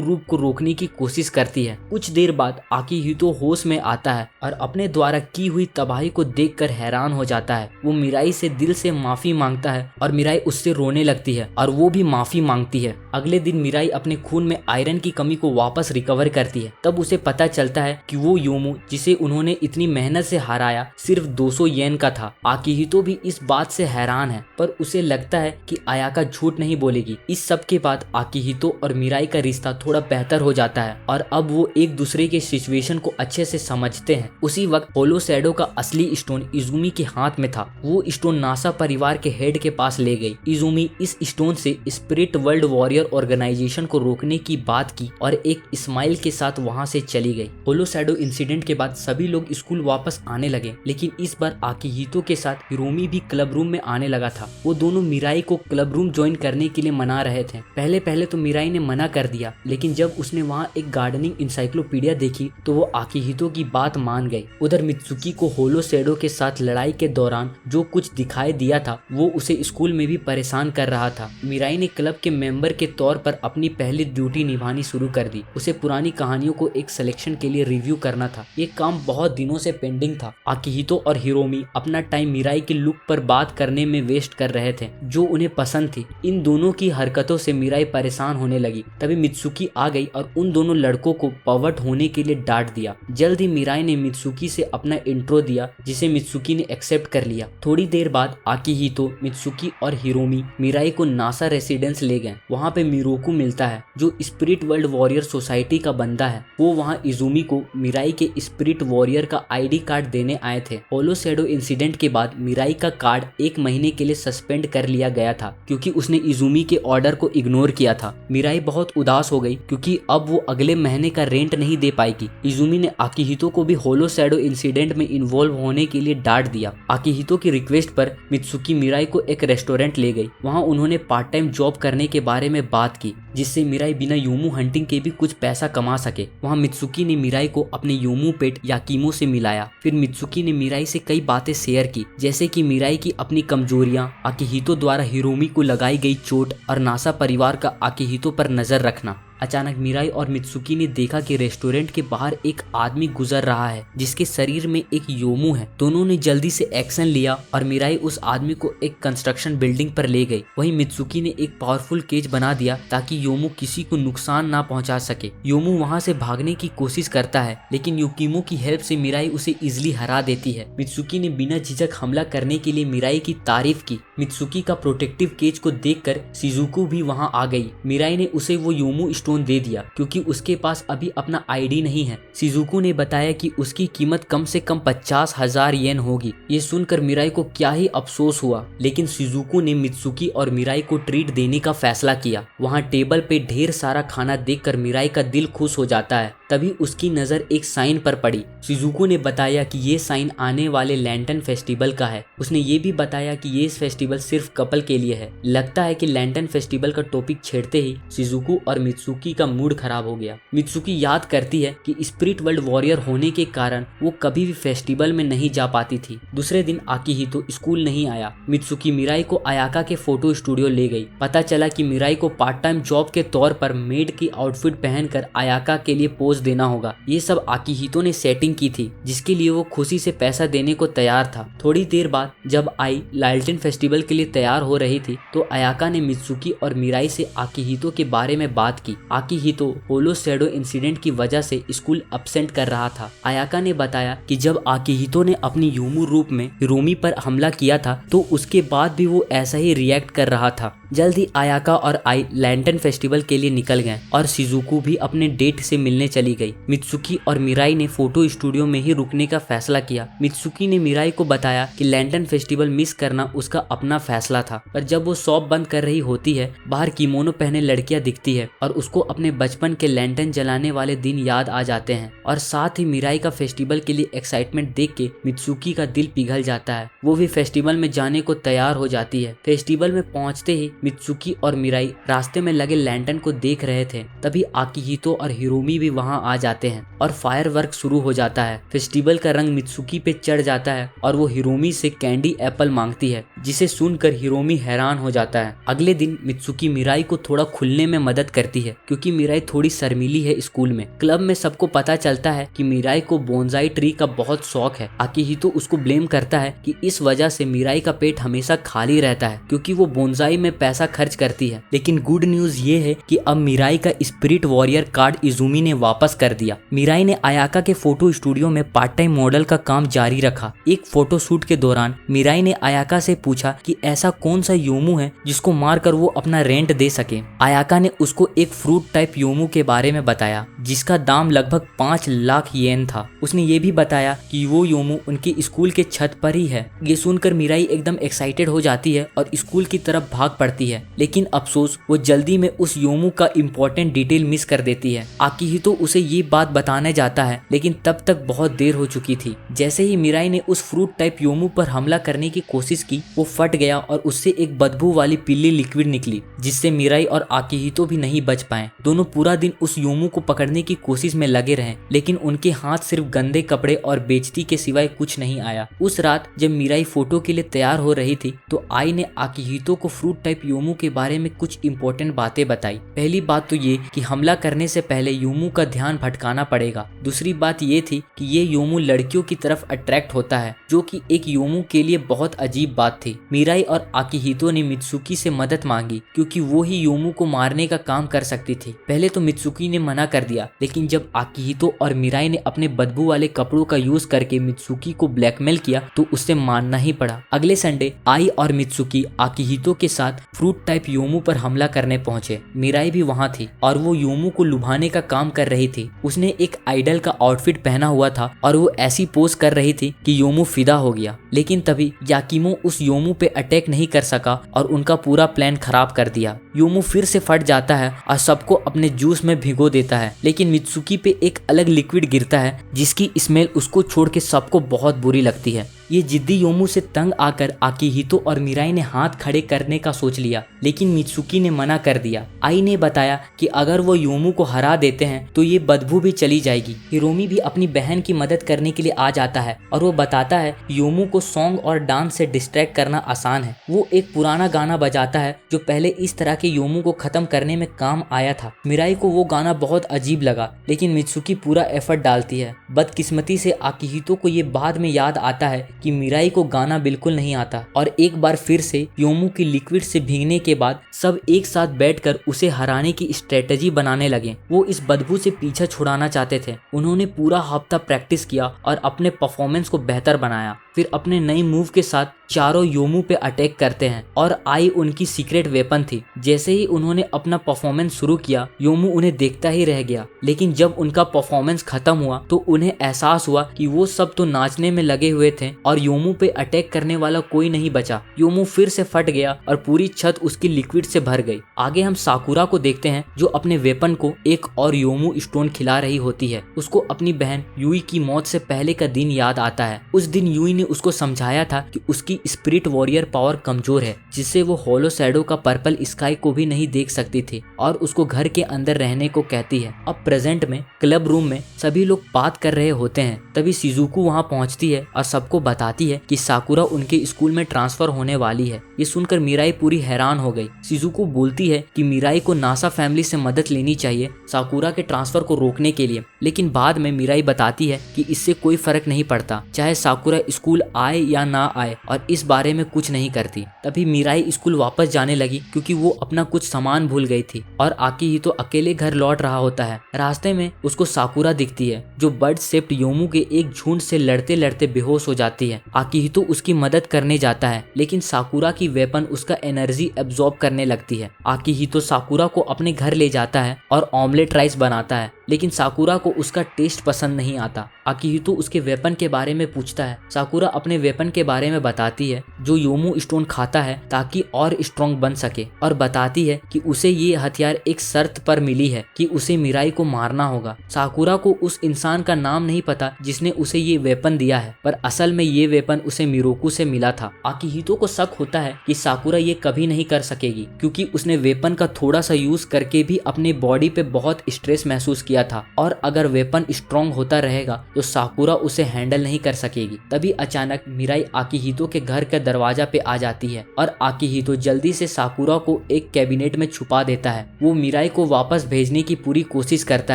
रूप को रोकने की कोशिश करती है। कुछ देर बाद आकिहितो होश में आता है और अपने द्वारा की हुई तबाही को देखकर हैरान हो जाता है। वो मिराई से दिल से माफी मांगता है और मिराई उससे रोने लगती है और वो भी माफी मांगती है। अगले दिन मिराई अपने खून में आयरन की कमी को वापस रिकवर करती है। तब उसे पता चलता है कि वो योमू जिसे उन्होंने इतनी मेहनत से हराया सिर्फ 200 येन का था। आकिहितो भी इस बात से हैरान है, पर उसे लगता है कि आयाका झूठ नहीं बोलेगी। इस सब के बाद आकिहितो और मिराई का रिश्ता थोड़ा बेहतर हो जाता है और अब वो एक दूसरे के सिचुएशन को अच्छे से समझते हैं। उसी वक्त होलो शैडो का असली स्टोन इजुमी के हाथ में था। वो स्टोन नासा परिवार के हेड के पास ले गई। इजुमी इस स्टोन से स्पिरिट वर्ल्ड वॉरियर ऑर्गेनाइजेशन को रोकने की बात की और एक स्माइल के साथ वहां से चली गई। होलो शैडो इंसिडेंट के बाद सभी लोग स्कूल वापस आने लगे, लेकिन इस बार आकिहितो के साथ हिरोमी भी क्लब रूम में आने लगा था। वो दोनों मिराई को क्लब रूम ज्वाइन करने के लिए मना रहे थे। पहले तो मिराई ने मना कर दिया, लेकिन जब उसने वहाँ एक गार्डनिंग इंसाइक्लोपीडिया देखी तो वो आकिहितो की बात मान गई। उधर मित्सुकी को होलो शैडो के साथ लड़ाई के दौरान जो कुछ दिखाई दिया था वो उसे स्कूल में भी परेशान कर रहा था। मिराई ने क्लब के मेंबर के तौर पर अपनी पहली ड्यूटी निभानी शुरू कर दी। उसे पुरानी कहानियों को एक सिलेक्शन के लिए रिव्यू करना था। ये काम बहुत दिनों से पेंडिंग था। आकिहितो और हिरोमी अपना टाइम मिराई के लुक पर बात करने में वेस्ट कर रहे थे जो उन्हें पसंद थी। इन दोनों की हरकतों से मिराई परेशान होने लगी। तभी मित्सुकी आ गई और उन दोनों लड़कों को पवर्ट होने के लिए डांट दिया। जल्द ही मिराई ने मित्सुकी से अपना इंट्रो दिया, जिसे मित्सुकी ने एक्सेप्ट कर लिया। थोड़ी देर बाद आकिहितो, मित्सुकी और हिरोमी मिराई को नासा रेसिडेंस ले गए। वहाँ पे मिरोकू मिलता है जो स्पिरिट वर्ल्ड वॉरियर सोसाइटी का बंदा है। वो वहाँ इजुमी को मिराई के स्पिरिट वॉरियर का आईडी कार्ड देने आए थे। होलो शैडो इंसिडेंट के बाद मिराई का कार्ड 1 महीने के लिए सस्पेंड कर लिया गया था क्योंकि उसने इजुमी के ऑर्डर को इग्नोर किया था। मिराई बहुत उदास हो गई क्योंकि अब वो अगले महीने का रेंट नहीं दे पाएगी। इजुमी ने आकिहितो को भी होलो शैडो इंसिडेंट में इन्वॉल्व होने के लिए डांट दिया। आकिहितो की रिक्वेस्ट पर मित्सुकी मिराई को एक रेस्टोरेंट ले गई। वहाँ उन्होंने पार्ट टाइम जॉब करने के बारे में बात की, जिससे मिराई बिना योमू हंटिंग के भी कुछ पैसा कमा सके। वहाँ मित्सुकी ने मिराई को अपने योमू पेट याकीमो से मिलाया। फिर मित्सुकी ने मिराई से कई बातें शेयर की, जैसे कि मिराई की अपनी कमजोरियां, आकिहितो द्वारा हिरोमी को लगाई गई चोट और नासा परिवार का आकिहितो पर नजर रखना। अचानक मिराई और मित्सुकी ने देखा कि रेस्टोरेंट के बाहर एक आदमी गुजर रहा है जिसके शरीर में एक योमू है। दोनों ने जल्दी से एक्शन लिया और मिराई उस आदमी को एक कंस्ट्रक्शन बिल्डिंग पर ले गई। वहीं मित्सुकी ने एक पावरफुल केज बना दिया ताकि योमू किसी को नुकसान ना पहुंचा सके। योमू वहां से भागने की कोशिश करता है, लेकिन युकीमो की हेल्प से मिराई उसे इजिली हरा देती है। मित्सुकी ने बिना झिझक हमला करने के लिए मिराई की तारीफ की। मित्सुकी का प्रोटेक्टिव केज को देखकर शिजुको भी वहां आ गई। मिराई ने उसे वो योमू दे दिया क्योंकि उसके पास अभी अपना आईडी नहीं है। शिजुको ने बताया कि उसकी कीमत कम से कम 50,000 येन होगी। ये सुनकर मिराई को क्या ही अफसोस हुआ, लेकिन शिजुको ने मित्सुकी और मिराई को ट्रीट देने का फैसला किया। वहाँ टेबल पे ढेर सारा खाना देखकर मिराई का दिल खुश हो जाता है। तभी उसकी नजर एक साइन पर पड़ी। शिजुको ने बताया कि ये साइन आने वाले लैंटर्न फेस्टिवल का है। उसने ये भी बताया कि ये फेस्टिवल सिर्फ कपल के लिए है। लगता है कि लैंटर्न फेस्टिवल का टॉपिक छेड़ते ही शिजुको और मित्सुकी का मूड खराब हो गया। मित्सुकी याद करती है कि स्पिरिट वर्ल्ड वॉरियर होने के कारण वो कभी भी फेस्टिवल में नहीं जा पाती थी। दूसरे दिन आकिहितो स्कूल नहीं आया। मित्सुकी मिराई को आयाका के फोटो स्टूडियो ले गई। पता चला कि मिराई को पार्ट टाइम जॉब के तौर पर मेड की आउटफिट पहनकर आयाका के लिए पोज देना होगा। ये सब आकिहितो ने सेटिंग की थी, जिसके लिए वो खुशी से पैसा देने को तैयार था। थोड़ी देर बाद जब आई लालटेन फेस्टिवल फेस्टिवल के लिए तैयार हो रही थी तो अयाका ने मित्सुकी और मिराई से आकिहितो के बारे में बात की। आकिहितो होलो शैडो इंसिडेंट की वजह से स्कूल अब्सेंट कर रहा था। अयाका ने बताया कि जब आकिहितो ने अपनी यूमू रूप में हिरोमी पर हमला किया था तो उसके बाद भी वो ऐसा ही रिएक्ट कर रहा था। जल्द ही अयाका और आई लैंटर्न फेस्टिवल के लिए निकल गए और शिजुको भी अपने डेट से मिलने चली गई। मित्सुकी और मिराई ने फोटो स्टूडियो में ही रुकने का फैसला किया। मित्सुकी ने मिराई को बताया कि लैंटर्न फेस्टिवल मिस करना उसका अपना फैसला था, पर जब वो शॉप बंद कर रही होती है बाहर किमोनो पहने लड़कियां दिखती है और उसको अपने बचपन के लैंटर्न जलाने वाले दिन याद आ जाते हैं और साथ ही मिराई का फेस्टिवल के लिए एक्साइटमेंट देख के मित्सुकी का दिल पिघल जाता है। वो भी फेस्टिवल में जाने को तैयार हो जाती है। फेस्टिवल में पहुंचते ही मित्सुकी और मिराई रास्ते में लगे लैंटर्न को देख रहे थे, तभी आकिहितो और हिरोमी भी वहां आ जाते हैं और फायरवर्क शुरू हो जाता है। फेस्टिवल का रंग मित्सुकी पे चढ़ जाता है और वो हिरोमी से कैंडी एप्पल मांगती है, जिसे सुनकर हिरोमी हैरान हो जाता है। अगले दिन मित्सुकी मिराई को थोड़ा खुलने में मदद करती है क्योंकि मिराई थोड़ी शर्मीली है स्कूल में। क्लब में सबको पता चलता है कि मिराई को बोनसाई ट्री का बहुत शौक है। आकिहितो उसको ब्लेम करता है कि इस वजह से मिराई का पेट हमेशा खाली रहता है क्योंकि वो बोनसाई में पैसा खर्च करती है। लेकिन गुड न्यूज ये है कि अब मिराई का स्पिरिट वॉरियर कार्ड इजुमी ने वापस कर दिया। मिराई ने अयाका के फोटो स्टूडियो में पार्ट टाइम मॉडल का काम जारी रखा। एक फोटो शूट के दौरान मिराई ने अयाका से पूछा कि ऐसा कौन सा योमू है जिसको मारकर वो अपना रेंट दे सके। अयाका ने उसको एक फ्रूट टाइप योमू के बारे में बताया जिसका दाम लगभग 5 लाख येन था। उसने ये भी बताया कि वो योमू उनके स्कूल के छत पर ही है। ये सुनकर मिराई एकदम एक्साइटेड हो जाती है और स्कूल की तरफ भाग पड़ती है, लेकिन अफसोस वो जल्दी में उस योमू का इम्पोर्टेंट डिटेल मिस कर देती है। आकिहितो उसे ये बात बताने जाता है लेकिन तब तक बहुत देर हो चुकी थी। जैसे ही मिराई ने उस फ्रूट टाइप योमू पर हमला करने की कोशिश की वो फट गया और उससे एक बदबू वाली पीली लिक्विड निकली जिससे मिराई और आकिहितो भी नहीं बच पाए। दोनों पूरा दिन उस योमू को पकड़ने की कोशिश में लगे रहे लेकिन उनके हाथ सिर्फ गंदे कपड़े और बेइज्जती के सिवाय कुछ नहीं आया। उस रात जब मिराई फोटो के लिए तैयार हो रही थी तो आई ने आकिहितो को फ्रूट टाइप योमू के बारे में कुछ इंपॉर्टेंट बातें बताई। पहली बात तो ये कि हमला करने से पहले योमू का ध्यान भटकाना पड़ेगा। दूसरी बात ये थी कि ये योमू लड़कियों की तरफ अट्रैक्ट होता है, जो कि एक योमू के लिए बहुत अजीब बात थी। मिराई और आकिहितो ने मित्सुकी से मदद मांगी क्योंकि वो ही योमू को मारने का काम कर सकती थी। पहले तो मित्सुकी ने मना कर दिया, लेकिन जब आकिहितो और मिराई ने अपने बदबू वाले कपड़ों का यूज करके मित्सुकी को ब्लैकमेल किया तो उससे मानना ही पड़ा। अगले संडे आई और मित्सुकी आकिहितो के साथ फ्रूट टाइप योमू पर हमला करने पहुंचे। मिराई भी वहां थी और वो योमू को लुभाने का काम कर रही थी। उसने एक आइडल का आउटफिट पहना हुआ था और वो ऐसी पोज कर रही थी कि योमू फिदा हो गया। लेकिन तभी याकिमो उस योमू पे अटैक नहीं कर सका और उनका पूरा प्लान खराब कर दिया। योमू फिर से फट जाता है और सबको अपने जूस में भिगो देता है, लेकिन मित्सुकी पे एक अलग लिक्विड गिरता है जिसकी स्मेल उसको छोड़ के सबको बहुत बुरी लगती है। ये जिद्दी योमू से तंग आकर आकिहितो और मिराई ने हाथ खड़े करने का सोच लिया, लेकिन मित्सुकी ने मना कर दिया। आई ने बताया कि अगर वो योमू को हरा देते हैं तो ये बदबू भी चली जाएगी। हिरोमी भी अपनी बहन की मदद करने के लिए आ जाता है और वो बताता है योमू को सॉन्ग और डांस से डिस्ट्रैक्ट करना आसान है। वो एक पुराना गाना बजाता है जो पहले इस तरह के योमू को खत्म करने में काम आया था। मिराई को वो गाना बहुत अजीब लगा, लेकिन मित्सुकी पूरा एफर्ट डालती है। बदकिस्मती से आकिहितो को ये बाद में याद आता है कि मिराई को गाना बिल्कुल नहीं आता और एक बार फिर से योमू की लिक्विड से भीगने के बाद सब एक साथ बैठकर उसे हराने की स्ट्रेटजी बनाने लगे। वो इस बदबू से पीछा छुड़ाना चाहते थे। उन्होंने पूरा हफ्ता प्रैक्टिस किया और अपने परफॉर्मेंस को बेहतर बनाया। फिर अपने नई मूव के साथ चारों योमू पे अटैक करते हैं और आई उनकी सीक्रेट वेपन थी। जैसे ही उन्होंने अपना परफॉर्मेंस शुरू किया योमू उन्हें देखता ही रह गया, लेकिन जब उनका परफॉर्मेंस खत्म हुआ तो उन्हें एहसास हुआ कि वो सब तो नाचने में लगे हुए थे और योमू पे अटैक करने वाला कोई नहीं बचा। योमू फिर से फट गया और पूरी छत उसकी लिक्विड से भर गई। आगे हम साकुरा को देखते हैं जो अपने वेपन को एक और योमू स्टोन खिला रही होती है। उसको अपनी बहन यूई की मौत से पहले का दिन याद आता है। उस दिन यूई ने उसको समझाया था कि उसकी स्पिरिट वॉरियर पावर कमजोर है, जिससे वो होलो शैडो का पर्पल स्काई को भी नहीं देख सकती थी और उसको घर के अंदर रहने को कहती है। अब प्रेजेंट में क्लब रूम में सभी लोग बात कर रहे होते हैं, तभी शिजुको वहां पहुंचती है और सबको बताती है कि साकुरा उनके स्कूल में ट्रांसफर होने वाली है। ये सुनकर मिराई पूरी हैरान हो गई। शिजुको बोलती है कि मिराई को नासा फैमिली से मदद लेनी चाहिए साकुरा के ट्रांसफर को रोकने के लिए, लेकिन बाद में मिराई बताती है कि इससे कोई फर्क नहीं पड़ता। चाहे साकुरा स्कूल स्कूल आए या ना आए और इस बारे में कुछ नहीं करती। तभी मिराई स्कूल वापस जाने लगी क्योंकि वो अपना कुछ सामान भूल गई थी और आकिहितो अकेले घर लौट रहा होता है। रास्ते में उसको साकुरा दिखती है जो बर्ड शेप्ड योमू के एक झुंड से लड़ते लड़ते बेहोश हो जाती है। आकिहितो उसकी मदद करने जाता है लेकिन साकुरा की वेपन उसका एनर्जी एब्जॉर्ब करने लगती है। आकिहितो साकुरा को अपने घर ले जाता है और ऑमलेट राइस बनाता है लेकिन साकुरा को उसका टेस्ट पसंद नहीं आता। आकिहितो उसके वेपन के बारे में पूछता है। साकुरा अपने वेपन के बारे में बताती है जो योमू स्टोन खाता है ताकि और स्ट्रॉन्ग बन सके और बताती है कि उसे ये हथियार एक शर्त पर मिली है कि उसे मिराई को मारना होगा। साकुरा को उस इंसान का नाम नहीं पता जिसने उसे ये वेपन दिया है पर असल में ये वेपन उसे मिरोकू से मिला था। आकिहितो को शक होता है कि साकुरा ये कभी नहीं कर सकेगी क्योंकि उसने वेपन का थोड़ा सा यूज करके भी अपने बॉडी पे बहुत स्ट्रेस महसूस किया था और अगर वेपन स्ट्रॉन्ग होता रहेगा तो साकुरा उसे हैंडल नहीं कर सकेगी। तभी अचानक मिराई आकिहितो के घर के दरवाजा पे आ जाती है और आकिहितो जल्दी से साकुरा को एक कैबिनेट में छुपा देता है। वो मिराई को वापस भेजने की पूरी कोशिश करता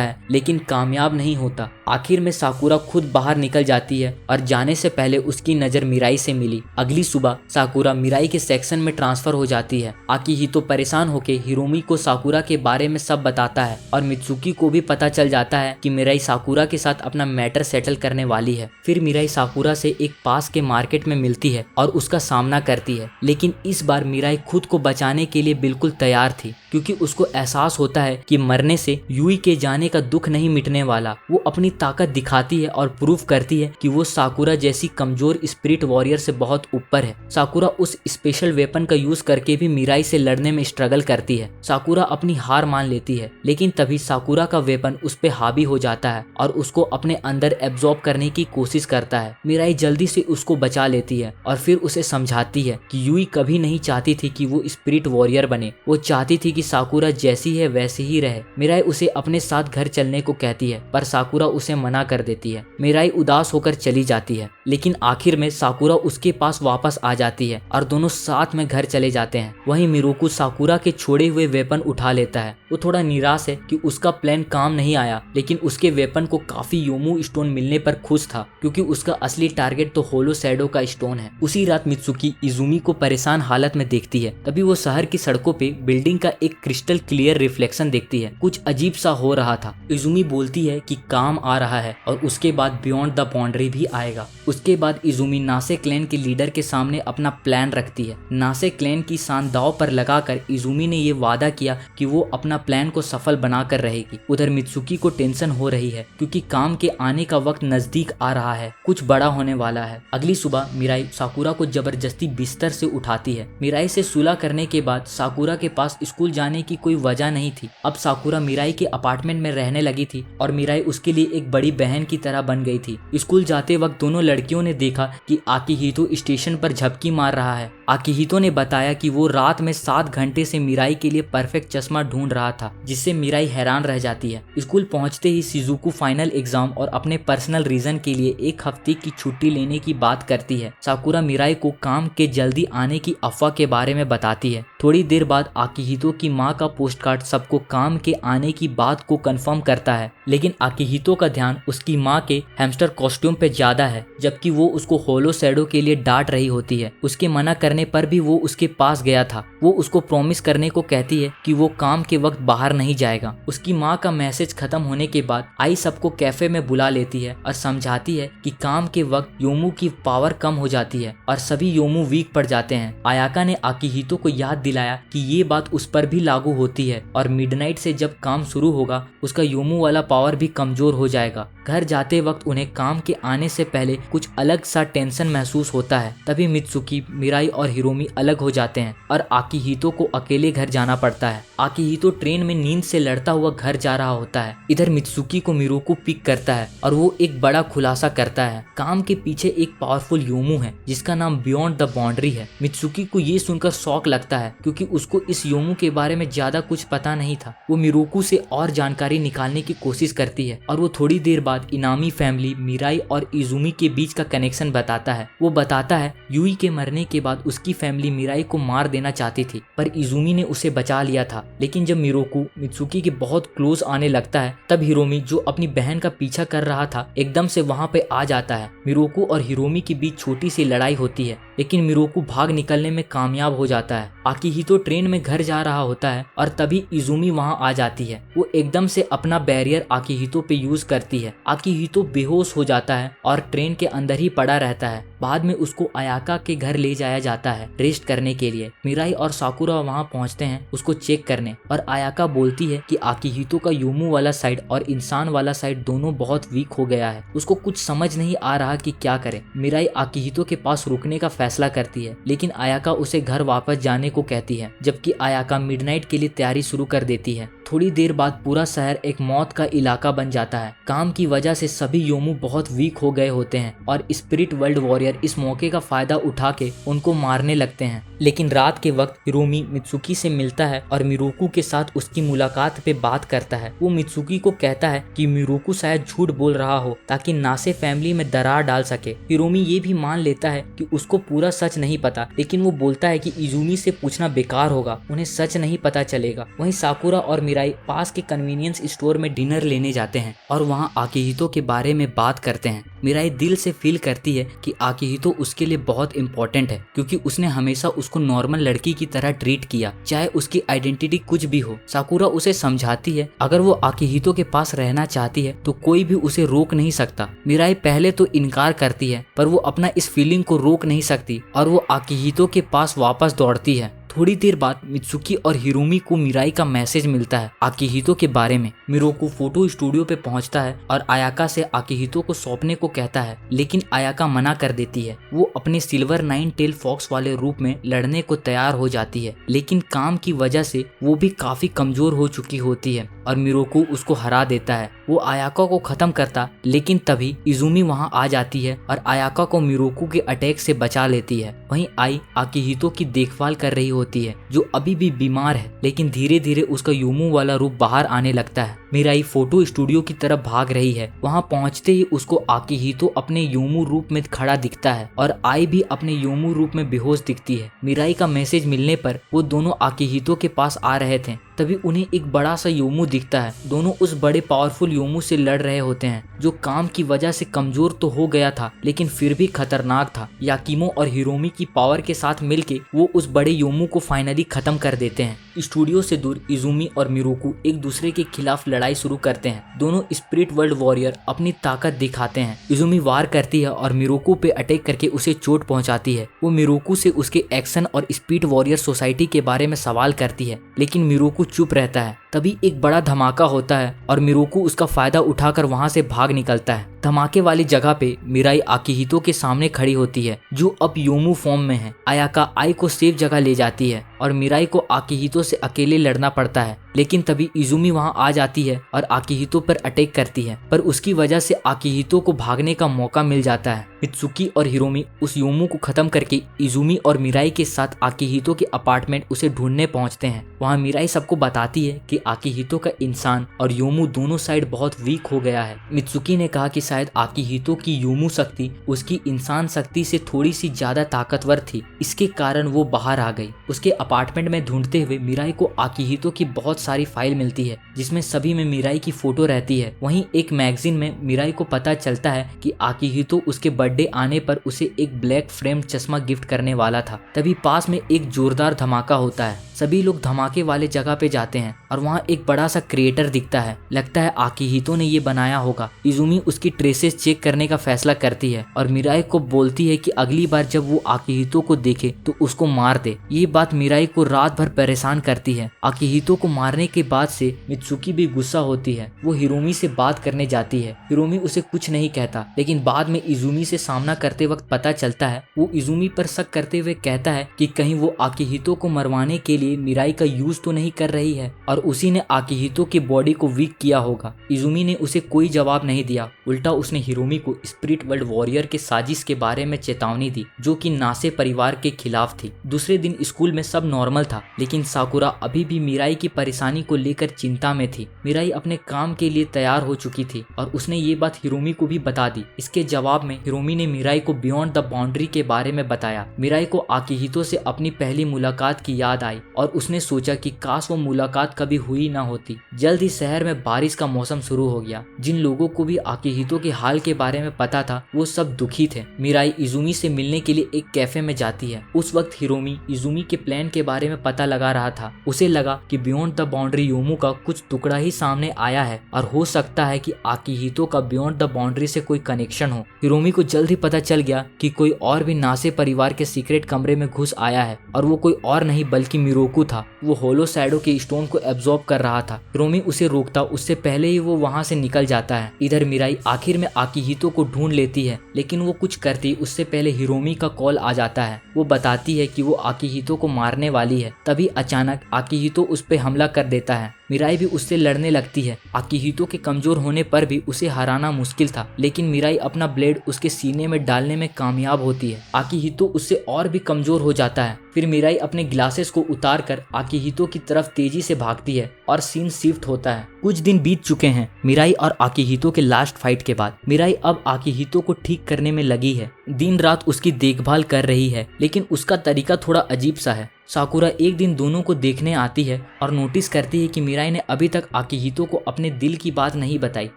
है लेकिन कामयाब नहीं होता। आखिर में साकुरा खुद बाहर निकल जाती है और जाने से पहले उसकी नजर मिराई से मिली। अगली सुबह साकुरा मिराई के सेक्शन में ट्रांसफर हो जाती है। आकिहितो परेशान होकर हिरोमी को साकुरा के बारे में सब बताता है और मित्सुकी को भी पता चल जाता है कि मिराई साकुरा के साथ अपना मैटर सेटल करने वाली है। फिर मिराई साकुरा से एक पास के मार्केट में मिलती है और उसका सामना करती है लेकिन इस बार मिराई खुद को बचाने के लिए बिल्कुल तैयार थी क्योंकि उसको एहसास होता है कि मरने से यूई के जाने का दुख नहीं मिटने वाला। वो अपनी ताकत दिखाती है और प्रूफ करती है कि वो साकुरा जैसी कमजोर स्पिरिट वॉरियर से बहुत ऊपर है। साकुरा उस स्पेशल वेपन का यूज करके भी मिराई से लड़ने में स्ट्रगल करती है। साकुरा अपनी हार मान लेती है लेकिन तभी साकुरा का वेपन उस पे हावी हो जाता है और उसको अपने अंदर एब्जॉर्ब करने की कोशिश करता है। मिराई जल्दी से उसको बचा लेती है और फिर उसे समझाती है कि यूई कभी नहीं चाहती थी कि वो स्पिरिट वॉरियर बने। वो चाहती थी कि साकुरा जैसी है वैसी ही रहे। मिराई उसे अपने साथ घर चलने को कहती है पर साकुरा उसे मना कर देती है। मिराई उदास होकर चली जाती है लेकिन आखिर में साकुरा उसके पास वापस आ जाती है और दोनों साथ में घर चले जाते हैं। वहीं मिरोकू साकुरा के छोड़े हुए वेपन उठा लेता है। वो थोड़ा निराश है कि उसका प्लान काम नहीं आया लेकिन उसके वेपन को काफी योमू स्टोन मिलने पर खुश था क्योंकि उसका असली टारगेट तो होलो शैडो का स्टोन है। उसी रात मित्सुकी इजुमी को परेशान हालत में देखती है। तभी वो शहर की सड़कों पे बिल्डिंग का एक क्रिस्टल क्लियर रिफ्लेक्शन देखती है। कुछ अजीब सा हो रहा था। इजुमी बोलती है कि काम आ रहा है और उसके बाद बियॉन्ड द बाउंड्री भी आएगा। उसके बाद इजुमी नासे क्लैन के लीडर के सामने अपना प्लान रखती है। नासे क्लैन की शान दांव पर लगाकर इजुमी ने ये वादा किया कि वो अपना प्लान को सफल बनाकर रहेगी। उधर मित्सुकी को टेंशन हो रही है क्योंकि काम के आने का वक्त नजदीक आ रहा है, कुछ बड़ा होने वाला है। अगली सुबह मिराई साकुरा को जबरदस्ती बिस्तर से उठाती है। मिराई से सुलह करने के बाद साकुरा के पास स्कूल जाने की कोई वजह नहीं थी। अब साकुरा मिराई के अपार्टमेंट में रहने लगी थी और मिराई उसके लिए एक बड़ी बहन की तरह बन गई थी। स्कूल जाते वक्त दोनों लड़कियों ने देखा कि आकिहितो स्टेशन पर झपकी मार रहा है। आकिहितो ने बताया कि वो रात में 7 घंटे से मिराई के लिए परफेक्ट चश्मा ढूंढ रहा था, जिससे मिराई हैरान रह जाती है। स्कूल पहुंचते ही शिजुको फाइनल एग्जाम और अपने पर्सनल रीजन के लिए 1 हफ्ते की छुट्टी लेने की बात करती है। साकुरा मिराई को काम के जल्दी आने की अफवाह के बारे में बताती है। थोड़ी देर बाद आकिहितो की माँ का पोस्टकार्ड सबको काम के आने की बात को कंफर्म करता है, लेकिन आकिहितो का ध्यान उसकी माँ के हैमस्टर कॉस्ट्यूम पे ज्यादा है, जबकि वो उसको होलो शैडो के लिए डांट रही होती है। उसके मना करने पर भी वो उसके पास गया था। वो उसको प्रॉमिस करने को कहती है कि वो काम के वक्त बाहर नहीं जाएगा। उसकी माँ का मैसेज खत्म होने के बाद आई सबको कैफे में बुला लेती है और समझाती है कि काम के वक्त योमू की पावर कम हो जाती है और सभी योमू वीक पड़ जाते हैं। आयाका ने आकिहितो को याद दिलाया कि ये बात उस पर भी लागू होती है और मिडनाइट से जब काम शुरू होगा उसका योमू वाला पावर भी कमजोर हो जाएगा। घर जाते वक्त उन्हें काम के आने से पहले कुछ अलग सा टेंशन महसूस होता है। तभी मित्सुकी, मिराई और हिरोमी अलग हो जाते हैं और आकिहितो को अकेले घर जाना पड़ता है। आकिहितो ट्रेन में नींद से लड़ता हुआ घर जा रहा होता है। इधर मित्सुकी को मिरोकू पिक करता है और वो एक बड़ा खुलासा करता है। काम के पीछे एक पावरफुल योमू है जिसका नाम बियॉन्ड द बाउंड्री है। मित्सुकी को ये सुनकर शौक लगता है क्योंकि उसको इस योमू के बारे में ज्यादा कुछ पता नहीं था। वो मिरोकू से और जानकारी जानकारी निकालने की कोशिश करती है और वो थोड़ी देर बाद इनामी फैमिली मिराई और इजुमी के बीच का कनेक्शन बताता है। वो बताता है यूई के मरने के बाद उसकी फैमिली मिराई को मार देना चाहती थी, पर इजुमी ने उसे बचा लिया था। लेकिन जब मिरोकू मित्सुकी के बहुत क्लोज आने लगता है तब हिरोमी, जो अपनी बहन का पीछा कर रहा था, एकदम से वहां पे आ जाता है। मिरोकू और हिरोमी के बीच छोटी सी लड़ाई होती है, लेकिन मिरोकू भाग निकलने में कामयाब हो जाता है। आकिहितो ट्रेन में घर जा रहा होता है और तभी इजुमी वहां आ जाती है। वो एकदम से अपना बैरियर आकिहितो पे यूज करती है। आकिहितो बेहोश हो जाता है और ट्रेन के अंदर ही पड़ा रहता है। बाद में उसको अयाका के घर ले जाया जाता है रेस्ट करने के लिए। मिराई और साकुरा वहां पहुंचते हैं उसको चेक करने, और अयाका बोलती है कि आकिहितो का योमू वाला साइड और इंसान वाला साइड दोनों बहुत वीक हो गया है। उसको कुछ समझ नहीं आ रहा कि क्या करे। मिराई आकिहितो के पास रुकने का फैसला करती है, लेकिन अयाका उसे घर वापस जाने को कहती है, जबकि अयाका मिडनाइट के लिए तैयारी शुरू कर देती है। थोड़ी देर बाद पूरा शहर एक मौत का इलाका बन जाता है। काम की वजह से सभी योमू बहुत वीक हो गए होते हैं और स्पिरिट वर्ल्ड वॉरियर इस मौके का फायदा उठा के उनको मारने लगते हैं। लेकिन रात के वक्त हिरोमी मित्सुकी से मिलता है और मिरोकू के साथ उसकी मुलाकात पे बात करता है। वो मित्सुकी को कहता है कि मिरोकू शायद झूठ बोल रहा हो ताकि नासे फैमिली में दरार डाल सके। हिरोमी ये भी मान लेता है कि उसको पूरा सच नहीं पता, लेकिन वो बोलता है कि इजुमी से पूछना बेकार होगा, उन्हें सच नहीं पता चलेगा। वहीं साकुरा और मिराई पास के कन्वीनियंस स्टोर में डिनर लेने जाते हैं और वहाँ आकिहितो के बारे में बात करते हैं। मिराई दिल से फील करती है कि आकिहितो उसके लिए बहुत इम्पोर्टेंट है, क्योंकि उसने हमेशा उसको नॉर्मल लड़की की तरह ट्रीट किया, चाहे उसकी आइडेंटिटी कुछ भी हो। साकुरा उसे समझाती है अगर वो आकिहितो के पास रहना चाहती है तो कोई भी उसे रोक नहीं सकता। मिराई पहले तो इनकार करती है, पर वो अपना इस फीलिंग को रोक नहीं सकती और वो आकिहितो के पास वापस दौड़ती है। थोड़ी देर बाद मित्सुकी और हिरोमी को मिराई का मैसेज मिलता है आकिहितो के बारे में। मिरोकू फोटो स्टूडियो पे पहुंचता है और अयाका से आकिहितो को सौंपने को कहता है, लेकिन अयाका मना कर देती है। वो अपने सिल्वर 9 टेल फॉक्स वाले रूप में लड़ने को तैयार हो जाती है, लेकिन काम की वजह से वो भी काफी कमजोर हो चुकी होती है और मिरोकू उसको हरा देता है। वो अयाका को खत्म करता, लेकिन तभी इजुमी वहां आ जाती है और अयाका को मिरोकू के अटैक से बचा लेती है। वहीं आई आकिहितो की देखभाल कर रही होती है, जो अभी भी बीमार है, लेकिन धीरे धीरे उसका योमू वाला रूप बाहर आने लगता है। मिराई फोटो स्टूडियो की तरफ भाग रही है। वहां पहुंचते ही उसको आकिहितो अपने योमू रूप में खड़ा दिखता है और आई भी अपने योमू रूप में बेहोश दिखती है। मिराई का मैसेज मिलने पर वो दोनों आकिहितो के पास आ रहे थे, तभी उन्हें एक बड़ा सा योमू दिखता है। दोनों उस बड़े पावरफुल योमू से लड़ रहे होते हैं, जो काम की वजह से कमजोर तो हो गया था, लेकिन फिर भी खतरनाक था। याकिमो और हिरोमी की पावर के साथ मिलके वो उस बड़े योमू को फाइनली खत्म कर देते हैं। स्टूडियो से दूर इजुमी और मिरोकू एक दूसरे के खिलाफ लड़ाई शुरू करते हैं। दोनों स्पिरिट वर्ल्ड वॉरियर अपनी ताकत दिखाते हैं। इजुमी वार करती है और मिरोकू पे अटैक करके उसे चोट पहुंचाती है। वो मिरोकू से उसके एक्शन और स्पिरिट वॉरियर सोसाइटी के बारे में सवाल करती है, लेकिन मिरोकू चुप रहता है। तभी एक बड़ा धमाका होता है और मिरोकू उसका फायदा उठाकर वहां से भाग निकलता है। धमाके वाली जगह पे मिराई आकिहितो के सामने खड़ी होती है, जो अब योमू फॉर्म में है। अयाका आई को सेफ जगह ले जाती है और मिराई को आकिहितो से अकेले लड़ना पड़ता है, लेकिन तभी इजुमी वहां आ जाती है और आकिहितो पर अटैक करती है, पर उसकी वजह से आकिहितो को भागने का मौका मिल जाता है। मित्सुकी और हिरोमी उस योमू को खत्म करके इजुमी और मिराई के साथ आकिहितो के अपार्टमेंट उसे ढूंढने पहुंचते हैं। वहां मिराई सबको बताती है कि आकिहितो का इंसान और योमू दोनों साइड बहुत वीक हो गया है। मित्सुकी ने कहा कि शायद आकिहितो की योमू शक्ति उसकी इंसान शक्ति से थोड़ी सी ज्यादा ताकतवर थी, इसके कारण वो बाहर आ गई। उसके अपार्टमेंट में ढूंढते हुए मिराई को आकिहितो की बहुत सारी फाइल मिलती है, जिसमें सभी में मिराई की फोटो रहती है। वहीं एक मैगजीन में मिराई को पता चलता है कि आकिहितो उसके बर्थडे आने पर उसे एक ब्लैक फ्रेम चश्मा गिफ्ट करने वाला था। तभी पास में एक जोरदार धमाका होता है। सभी लोग धमाके वाले जगह पे जाते हैं और वहाँ एक बड़ा सा क्रिएटर दिखता है। लगता है आकिहितो ने ये बनाया होगा। इजुमी उसकी ट्रेसेस चेक करने का फैसला करती है और मिराई को बोलती है कि अगली बार जब वो आकिहितो को देखे तो उसको मार दे। ये बात मिराई को रात भर परेशान करती है। आकिहितो को मारने के बाद से मित्सुकी भी गुस्सा होती है। वो हिरोमी से बात करने जाती है। हिरोमी उसे कुछ नहीं कहता, लेकिन बाद में इजुमी से सामना करते वक्त पता चलता है। वो इजुमी पर शक करते हुए कहता है कि कहीं वो आकिहितो को मरवाने के लिए मिराई का यूज तो नहीं कर रही है, और उसी ने आकिहितो की बॉडी को वीक किया होगा। इजुमी ने उसे कोई जवाब नहीं दिया, उल्टा उसने हिरोमी को स्पिरिट वर्ल्ड वॉरियर के साजिश के बारे में चेतावनी दी जो कि नासे परिवार के खिलाफ थी। दूसरे दिन स्कूल में सब नॉर्मल था, लेकिन साकुरा अभी भी मिराई की परेशानी को लेकर चिंता में थी। मिराई अपने काम के लिए तैयार हो चुकी थी और उसने ये बात हिरोमी को भी बता दी। इसके जवाब में हिरोमी ने मिराई को बियॉन्ड द बाउंड्री के बारे में बताया। मिराई को आकिहितो से अपनी पहली मुलाकात की याद आई और उसने सोचा कि काश वो मुलाकात कभी हुई ना होती। जल्द ही शहर में बारिश का मौसम शुरू हो गया। जिन लोगों को भी आकिहितो के हाल के बारे में पता था वो सब दुखी थे। मिराई इजुमी से मिलने के लिए एक कैफे में जाती है। उस वक्त हिरोमी इजुमी के प्लान के बारे में पता लगा रहा था। उसे लगा कि बियॉन्ड द बाउंड्री योमू का कुछ टुकड़ा ही सामने आया है और हो सकता है कि आकिहितो का बियॉन्ड द बाउंड्री से कोई कनेक्शन हो। हिरोमी को जल्द ही पता चल गया कि कोई और भी नासे परिवार के सीक्रेट कमरे में घुस आया है और वो कोई और नहीं बल्कि मिरोकू था। वो होलो शैडो के स्टोन को एब्जॉर्ब कर रहा था। हिरोमी उसे रोकता उससे पहले ही वो वहां से निकल जाता है। इधर मिराई आखिर में आकिहितो को ढूंढ लेती है, लेकिन वो कुछ करती उससे पहले हिरोमी का कॉल आ जाता है। वो बताती है कि वो आकिहितो को मारने वाली है। तभी अचानक आकिहितो उस पे हमला कर देता है। मिराई भी उससे लड़ने लगती है। आकिहितो के कमजोर होने पर भी उसे हराना मुश्किल था, लेकिन मिराई अपना ब्लेड उसके सीने में डालने में कामयाब होती है। आकिहितो उससे और भी कमजोर हो जाता है। फिर मिराई अपने ग्लासेस को उतार कर आकिहितो की तरफ तेजी से भागती है और सीन शिफ्ट होता है। कुछ दिन बीत चुके हैं मिराई और आकिहितो के लास्ट फाइट के बाद। मिराई अब आकिहितो को ठीक करने में लगी है, दिन रात उसकी देखभाल कर रही है, लेकिन उसका तरीका थोड़ा अजीब सा है। साकुरा एक दिन दोनों को देखने आती है और नोटिस करती है कि मिराई ने अभी तक आकिहितो को अपने दिल की बात नहीं बताई।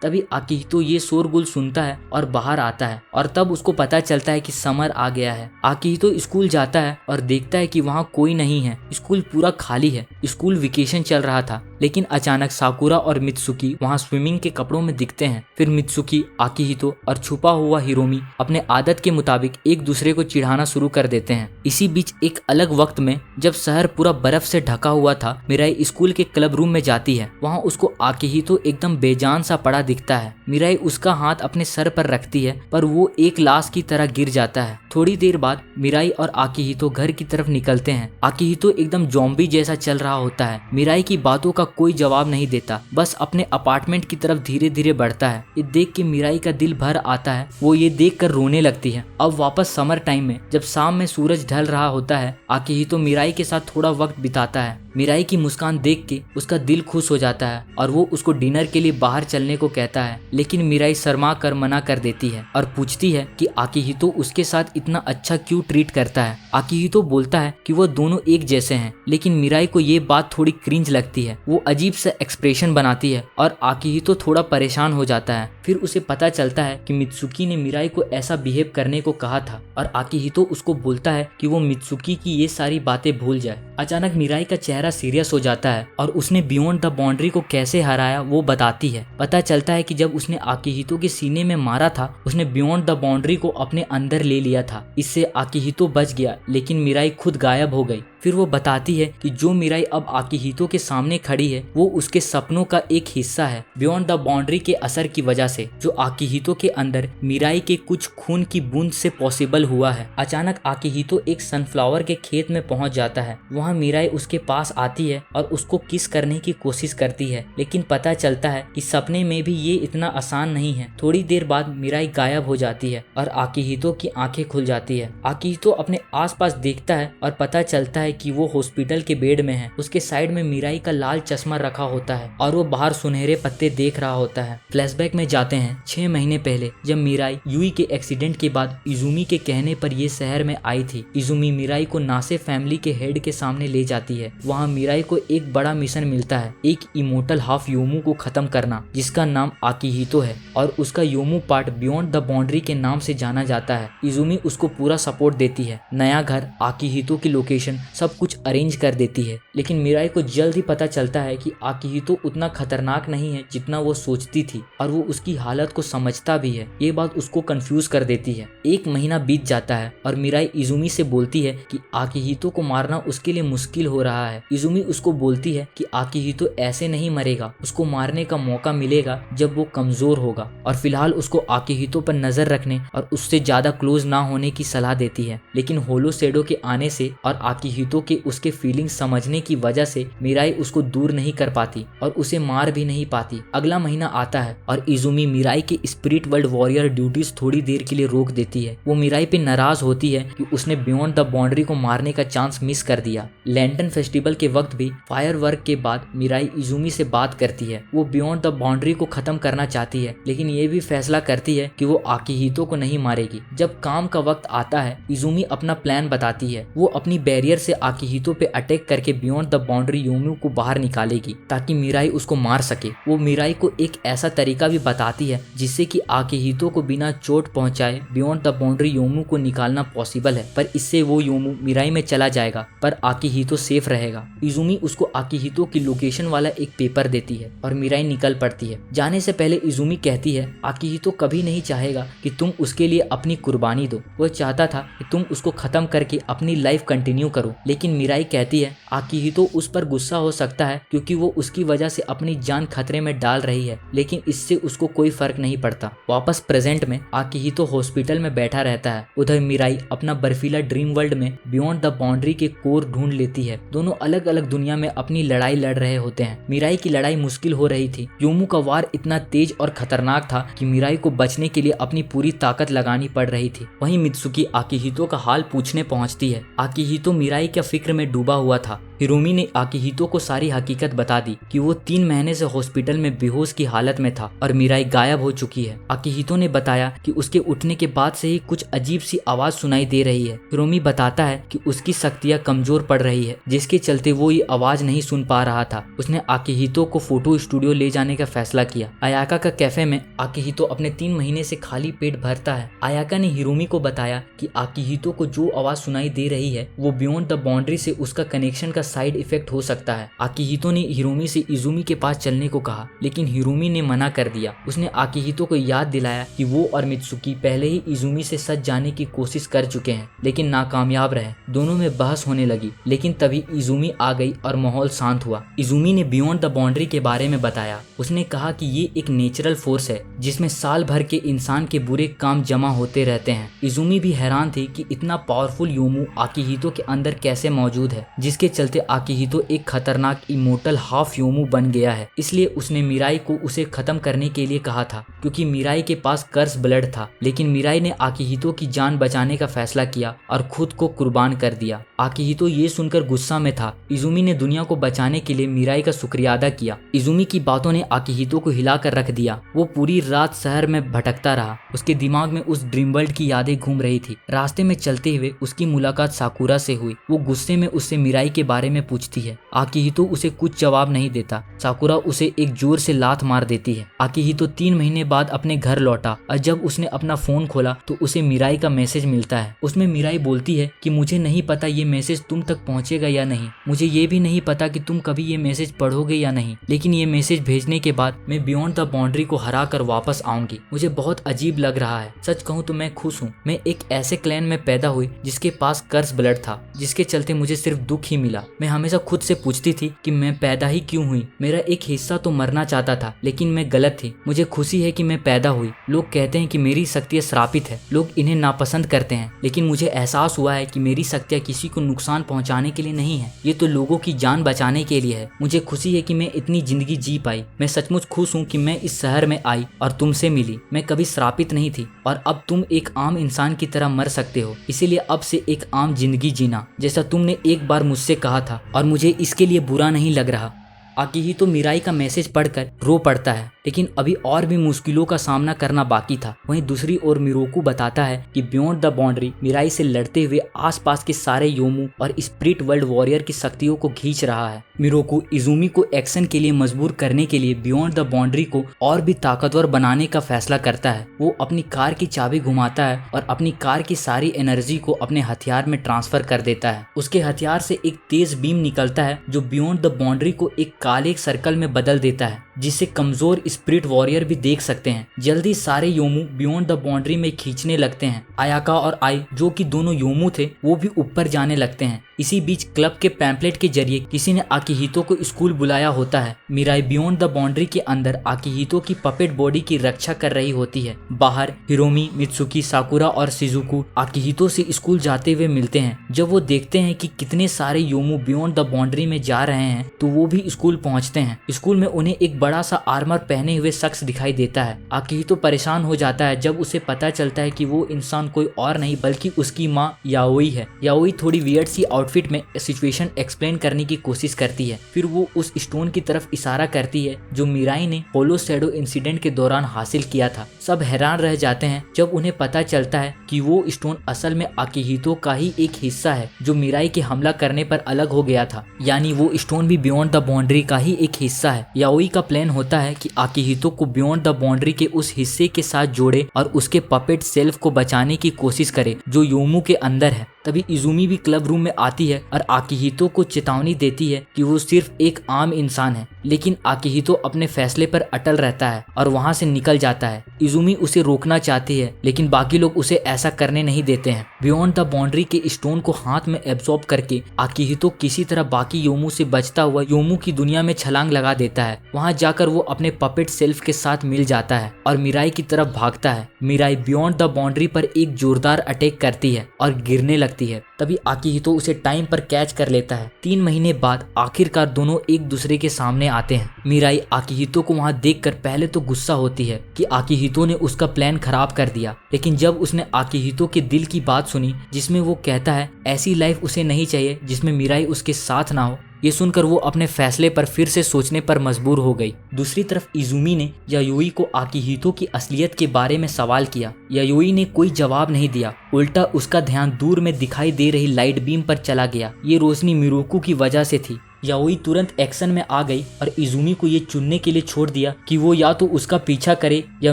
तभी आकिहितो ये शोरगुल सुनता है और बाहर आता है और तब उसको पता चलता है कि समर आ गया है। आकिहितो स्कूल जाता है और देखता है कि वहाँ कोई नहीं है। स्कूल पूरा खाली है। स्कूल वेकेशन चल रहा था, लेकिन अचानक साकुरा और मित्सुकी वहाँ स्विमिंग के कपड़ों में दिखते हैं। फिर मित्सुकी, आकिहितो और छुपा हुआ हिरोमी अपने आदत के मुताबिक एक दूसरे को चिढ़ाना शुरू कर देते हैं। इसी बीच एक अलग वक्त में जब शहर पूरा बर्फ से ढका हुआ था, मिराई स्कूल के क्लब रूम में जाती है। वहाँ उसको आकिहितो एकदम बेजान सा पड़ा दिखता है। मिराई उसका हाथ अपने सर पर रखती है, पर वो एक लाश की तरह गिर जाता है। थोड़ी देर बाद मिराई और आकिहितो घर की तरफ निकलते हैं। आकिहितो एकदम ज़ॉम्बी जैसा चल रहा होता है। मिराई की बातों का कोई जवाब नहीं देता, बस अपने अपार्टमेंट की तरफ धीरे धीरे बढ़ता है। ये देख के मिराई का दिल भर आता है। वो ये देख कर रोने लगती है। अब वापस समर टाइम में जब शाम में सूरज ढल रहा होता है, आकिहितो मिराई के साथ थोड़ा वक्त बिताता है। मिराई की मुस्कान देख के उसका दिल खुश हो जाता है और वो उसको डिनर के लिए बाहर चलने को कहता है, लेकिन मिराई शर्मा कर मना कर देती है और पूछती है कि आकिहितो उसके साथ इतना अच्छा क्यों ट्रीट करता है। आकिहितो बोलता है कि वो दोनों एक जैसे हैं, लेकिन मिराई को ये बात थोड़ी क्रिंज लगती है। वो अजीब सा एक्सप्रेशन बनाती है और आकिहितो थोड़ा परेशान हो जाता है। फिर उसे पता चलता है कि मित्सुकी ने मिराई को ऐसा बिहेव करने को कहा था और आकिहितो उसको बोलता है कि वो मित्सुकी की ये सारी बातें भूल जाए। अचानक मिराई का चेहरा सीरियस हो जाता है और उसने बियॉन्ड द बाउंड्री को कैसे हराया वो बताती है। पता चलता है कि जब उसने आकिहितो के सीने में मारा था, उसने बियॉन्ड द बाउंड्री को अपने अंदर ले लिया था। इससे आकिहितो बच गया, लेकिन मिराई खुद गायब हो गई। फिर वो बताती है कि जो मिराई अब आकिहितो के सामने खड़ी है वो उसके सपनों का एक हिस्सा है, बियॉन्ड द बाउंड्री के असर की वजह से, जो आकिहितो के अंदर मिराई के कुछ खून की बूंद से पॉसिबल हुआ है। अचानक आकिहितो एक सनफ्लावर के खेत में पहुंच जाता है। वहाँ मिराई उसके पास आती है और उसको किस करने की कोशिश करती है, लेकिन पता चलता है कि सपने में भी ये इतना आसान नहीं है। थोड़ी देर बाद मिराई गायब हो जाती है और आकिहितो की आंखें खुल जाती है। आकिहितो अपने आसपास देखता है और पता चलता है कि वो हॉस्पिटल के बेड में है। उसके साइड में मिराई का लाल चश्मा रखा होता है और वो बाहर सुनहरे पत्ते देख रहा होता है। फ्लैशबैक में जाते हैं 6 महीने पहले, जब मिराई यूई के एक्सीडेंट के बाद इजुमी के कहने पर ये शहर में आई थी। इजुमी मिराई को नासे फैमिली के हेड के सामने ले जाती है। वहाँ मिराई को एक बड़ा मिशन मिलता है, एक इमोर्टल हाफ योमू को खत्म करना, जिसका नाम आकिहितो है और उसका योमू पार्ट बियॉन्ड द बाउंड्री के नाम से जाना जाता है। इजुमी उसको पूरा सपोर्ट देती है। नया घर, आकिहितो की लोकेशन, सब कुछ अरेंज कर देती है। लेकिन मिराई को जल्द ही पता चलता है कि आकिहितो उतना खतरनाक नहीं है जितना वो सोचती थी और वो उसकी हालत को समझता भी है। ये बात उसको कंफ्यूज कर देती है। 1 महीना बीत जाता है और मिराई इजुमी से बोलती है कि आकिहितो को मारना उसके लिए मुश्किल हो रहा है। इजुमी उसको बोलती है कि आकिहितो ऐसे नहीं मरेगा, उसको मारने का मौका मिलेगा जब वो कमजोर होगा, और फिलहाल उसको आकिहितो पर नजर रखने और उससे ज्यादा क्लोज ना होने की सलाह देती है। लेकिन होलो शैडो के आने से और आकिहितो आकिहितो के उसके फीलिंग्स समझने की वजह से मिराई उसको दूर नहीं कर पाती और उसे मार भी नहीं पाती। अगला महीना आता है और इजुमी मिराई के स्पिरिट वर्ल्ड वॉरियर ड्यूटीज थोड़ी देर के लिए रोक देती है। वो मिराई पे नाराज होती है कि उसने बियॉन्ड द बाउंड्री को मारने का चांस मिस कर दिया। लैंटर्न फेस्टिवल के वक्त भी फायरवर्क के बाद मिराई इजुमी से बात करती है। वो बियॉन्ड द बाउंड्री को खत्म करना चाहती है, लेकिन ये भी फैसला करती है कि वो आकिहितो को नहीं मारेगी। जब काम का वक्त आता है, इजुमी अपना प्लान बताती है। वो अपनी बैरियर से आकिहितो पे अटैक करके बियॉन्ड द बाउंड्री योमू को बाहर निकालेगी ताकि मिराई उसको मार सके। वो मिराई को एक ऐसा तरीका भी बताती है जिससे कि आकिहितो को बिना चोट पहुंचाए बियॉन्ड द बाउंड्री योमू को निकालना पॉसिबल है, पर इससे वो योमू मिराई में चला जाएगा पर आकिहितो सेफ रहेगा। इजुमी उसको आकिहितो की लोकेशन वाला एक पेपर देती है और मिराई निकल पड़ती है। जाने से पहले इजुमी कहती है आकिहितो कभी नहीं चाहेगा कि तुम उसके लिए अपनी कुर्बानी दो। वो चाहता था कि तुम उसको खत्म करके अपनी लाइफ कंटिन्यू करो, लेकिन मिराई कहती है आकिहितो उस पर गुस्सा हो सकता है क्योंकि वो उसकी वजह से अपनी जान खतरे में डाल रही है, लेकिन इससे उसको कोई फर्क नहीं पड़ता। वापस प्रेजेंट में आकिहितो हॉस्पिटल में बैठा रहता है। उधर मिराई अपना बर्फीला ड्रीम वर्ल्ड में बियॉन्ड द बाउंड्री के कोर ढूंढ लेती है। दोनों अलग अलग दुनिया में अपनी लड़ाई लड़ रहे होते हैं। मिराई की लड़ाई मुश्किल हो रही थी। योमू का वार इतना तेज और खतरनाक था कि मिराई को बचने के लिए अपनी पूरी ताकत लगानी पड़ रही थी। वहीं मित्सुकी आकिहितो का हाल पूछने पहुंचती है। आकिहितो मिराई के फिक्र में डूबा हुआ था। हिरोमी ने आकिहितो को सारी हकीकत बता दी कि वो 3 महीने से हॉस्पिटल में बेहोश की हालत में था और मिराई गायब हो चुकी है। आकिहितो ने बताया कि उसके उठने के बाद से ही कुछ अजीब सी आवाज सुनाई दे रही है। हिरोमी बताता है कि उसकी शक्तियां कमजोर पड़ रही है, जिसके चलते वो ये आवाज नहीं सुन पा रहा था। उसने आकिहितो को फोटो स्टूडियो ले जाने का फैसला किया। आयाका का कैफे में आकिहितो अपने 3 महीने से खाली पेट भरता है। आयाका ने हिरोमी को बताया कि आकिहितो को जो आवाज सुनाई दे रही है वो बियॉन्ड द बाउंड्री से उसका कनेक्शन का साइड इफेक्ट हो सकता है। आकिहितो ने हिरोमी से इजुमी के पास चलने को कहा, लेकिन हिरोमी ने मना कर दिया। उसने आकिहितो को याद दिलाया कि वो और मित्सुकी पहले ही इजुमी से सच जाने की कोशिश कर चुके हैं, लेकिन नाकामयाब रहे। दोनों में बहस होने लगी, लेकिन तभी इजुमी आ गई और माहौल शांत हुआ। इजुमी ने बियॉन्ड द बाउंड्री के बारे में बताया। उसने कहा कि ये एक नेचुरल फोर्स है जिसमें साल भर के इंसान के बुरे काम जमा होते रहते हैं। इजुमी भी हैरान थी कि इतना पावरफुल योमू आकिहितो के अंदर कैसे मौजूद है, जिसके चलते आकिहितो एक खतरनाक इमोर्टल हाफ योमू बन गया है। इसलिए उसने मिराई को उसे खत्म करने के लिए कहा था, क्योंकि मिराई के पास कर्स ब्लड था। लेकिन मिराई ने आकिहितो की जान बचाने का फैसला किया और खुद को कुर्बान कर दिया। आकिहितो ये सुनकर गुस्सा में था। इजुमी ने दुनिया को बचाने के लिए मिराई का शुक्रिया अदा किया। इजुमी की बातों ने आकिहितो को हिलाकर रख दिया। वो पूरी रात शहर में भटकता रहा। उसके दिमाग में उस ड्रीम वर्ल्ड की यादें घूम रही थी। रास्ते में चलते हुए उसकी मुलाकात साकुरा से हुई। वो गुस्से में उससे मिराई के बारे में पूछती है। आकिहितो उसे कुछ जवाब नहीं देता। साकुरा उसे एक जोर से लात मार देती है। आकिहितो 3 महीने बाद अपने घर लौटा और जब उसने अपना फोन खोला तो उसे मिराई का मैसेज मिलता है। उसमें मिराई बोलती है कि मुझे नहीं पता ये मैसेज तुम तक पहुंचेगा या नहीं, मुझे ये भी नहीं पता कि तुम कभी ये मैसेज पढ़ोगे या नहीं, लेकिन ये मैसेज भेजने के बाद मैं बियॉन्ड द बाउंड्री को हरा कर वापस आऊंगी। मुझे बहुत अजीब लग रहा है। सच कहूँ तो मैं खुश हूँ। मैं एक ऐसे क्लैन में पैदा हुई जिसके पास कर्स ब्लड था, जिसके चलते मुझे सिर्फ दुख ही मिला। मैं हमेशा खुद से पूछती थी कि मैं पैदा ही क्यों हुई। मेरा एक हिस्सा तो मरना चाहता था, लेकिन मैं गलत थी। मुझे खुशी है कि मैं पैदा हुई। लोग कहते हैं कि मेरी शक्तियाँ श्रापित है, लोग इन्हें नापसंद करते हैं, लेकिन मुझे एहसास हुआ है कि मेरी शक्तियाँ किसी को नुकसान पहुंचाने के लिए नहीं है, ये तो लोगों की जान बचाने के लिए है। मुझे खुशी है कि मैं इतनी जिंदगी जी पाई। मैं सचमुच खुश हूँ कि मैं इस शहर में आई और तुमसे मिली। मैं कभी श्रापित नहीं थी और अब तुम एक आम इंसान की तरह मर सकते हो। इसीलिए अब से एक आम जिंदगी जीना, जैसा तुमने एक बार मुझसे कहा था, और मुझे इसके लिए बुरा नहीं लग रहा। आकिहितो मिराई का मैसेज पढ़कर रो पड़ता है, लेकिन अभी और भी मुश्किलों का सामना करना बाकी था। वहीं दूसरी ओर मिरोकू बताता है कि बियॉन्ड द बाउंड्री मिराई से लड़ते हुए आसपास के सारे योमू और स्पिरिट वर्ल्ड वॉरियर की शक्तियों को खींच रहा है। मिरोकू इजुमी को एक्शन के लिए मजबूर करने के लिए बियॉन्ड द बाउंड्री को और भी ताकतवर बनाने का फैसला करता है। वो अपनी कार की चाबी घुमाता है और अपनी कार की सारी एनर्जी को अपने हथियार में ट्रांसफर कर देता है। उसके हथियार से एक तेज बीम निकलता है जो बियॉन्ड द बाउंड्री को एक कार काले सर्कल में बदल देता है, जिसे कमजोर स्पिरिट वॉरियर भी देख सकते हैं। जल्दी सारे योमू बियॉन्ड द बाउंड्री में खींचने लगते हैं। आयाका और आई, जो कि दोनों योमू थे, वो भी ऊपर जाने लगते हैं। इसी बीच क्लब के पैम्पलेट के जरिए किसी ने आकिहितो को स्कूल बुलाया होता है। मिराई बियॉन्ड द बाउंड्री के अंदर आकिहितो की पपेट बॉडी की रक्षा कर रही होती है। बाहर हिरोमी, मित्सुकी, साकुरा और शिजुकु आकिहितो से स्कूल जाते हुए मिलते हैं। जब वो देखते हैं कि कितने सारे योमू बियॉन्ड द बाउंड्री में जा रहे हैं तो वो भी स्कूल पहुंचते हैं। स्कूल में उन्हें एक बड़ा सा आर्मर पहने हुए शख्स दिखाई देता है। आकिहितो परेशान हो जाता है जब उसे पता चलता है कि वो इंसान कोई और नहीं बल्कि उसकी माँ याओई है। याओई थोड़ी वियर्ड सी आउटफिट में सिचुएशन एक्सप्लेन करने की कोशिश करती है। फिर वो उस स्टोन की तरफ इशारा करती है जो मिराई ने होलो शैडो इंसिडेंट के दौरान हासिल किया था। सब हैरान रह जाते हैं जब उन्हें पता चलता है कि वो स्टोन असल में आकिहितो का ही एक हिस्सा है जो मिराई के हमला करने पर अलग हो गया था। यानी वो स्टोन भी बियॉन्ड द बाउंड्री का ही एक हिस्सा है। याओई का प्लान होता है कि आकिहितो को बियॉन्ड द बाउंड्री के उस हिस्से के साथ जोड़े और उसके पपेट सेल्फ को बचाने की कोशिश करे जो योमू के अंदर है। तभी इजुमी भी क्लब रूम में आती है और आकिहितो को चेतावनी देती है कि वो सिर्फ एक आम इंसान है, लेकिन आकिहितो अपने फैसले पर अटल रहता है और वहाँ से निकल जाता है। इजुमी उसे रोकना चाहती है लेकिन बाकी लोग उसे ऐसा करने नहीं देते हैं। बियॉन्ड द बाउंड्री के स्टोन को हाथ में एब्जॉर्ब करके आकिहितो किसी तरह बाकी योमू से बचता हुआ योमू की दुनिया में छलांग लगा देता है। वहाँ जाकर वो अपने पपेट सेल्फ के साथ मिल जाता है और मिराई की तरफ भागता है। मिराई बियॉन्ड द बाउंड्री पर एक जोरदार अटैक करती है और गिरने लगती है। तभी आकिहितो उसे टाइम पर कैच कर लेता है। 3 महीने बाद आखिरकार दोनों एक दूसरे के सामने आते हैं। मिराई आकिहितो को वहाँ देखकर पहले तो गुस्सा होती है कि आकिहितो ने उसका प्लान खराब कर दिया, लेकिन जब उसने आकिहितो के दिल की बात सुनी जिसमें वो कहता है ऐसी लाइफ उसे नहीं चाहिए जिसमें मिराई उसके साथ ना हो, ये सुनकर वो अपने फैसले पर फिर से सोचने पर मजबूर हो गई। दूसरी तरफ इजुमी ने यायोई को आकिहितो की असलियत के बारे में सवाल किया। यायोई ने कोई जवाब नहीं दिया, उल्टा उसका ध्यान दूर में दिखाई दे रही लाइट बीम पर चला गया। ये रोशनी मिरोकू की वजह से थी। याओई तुरंत एक्शन में आ गई और इजुमी को ये चुनने के लिए छोड़ दिया कि वो या तो उसका पीछा करे या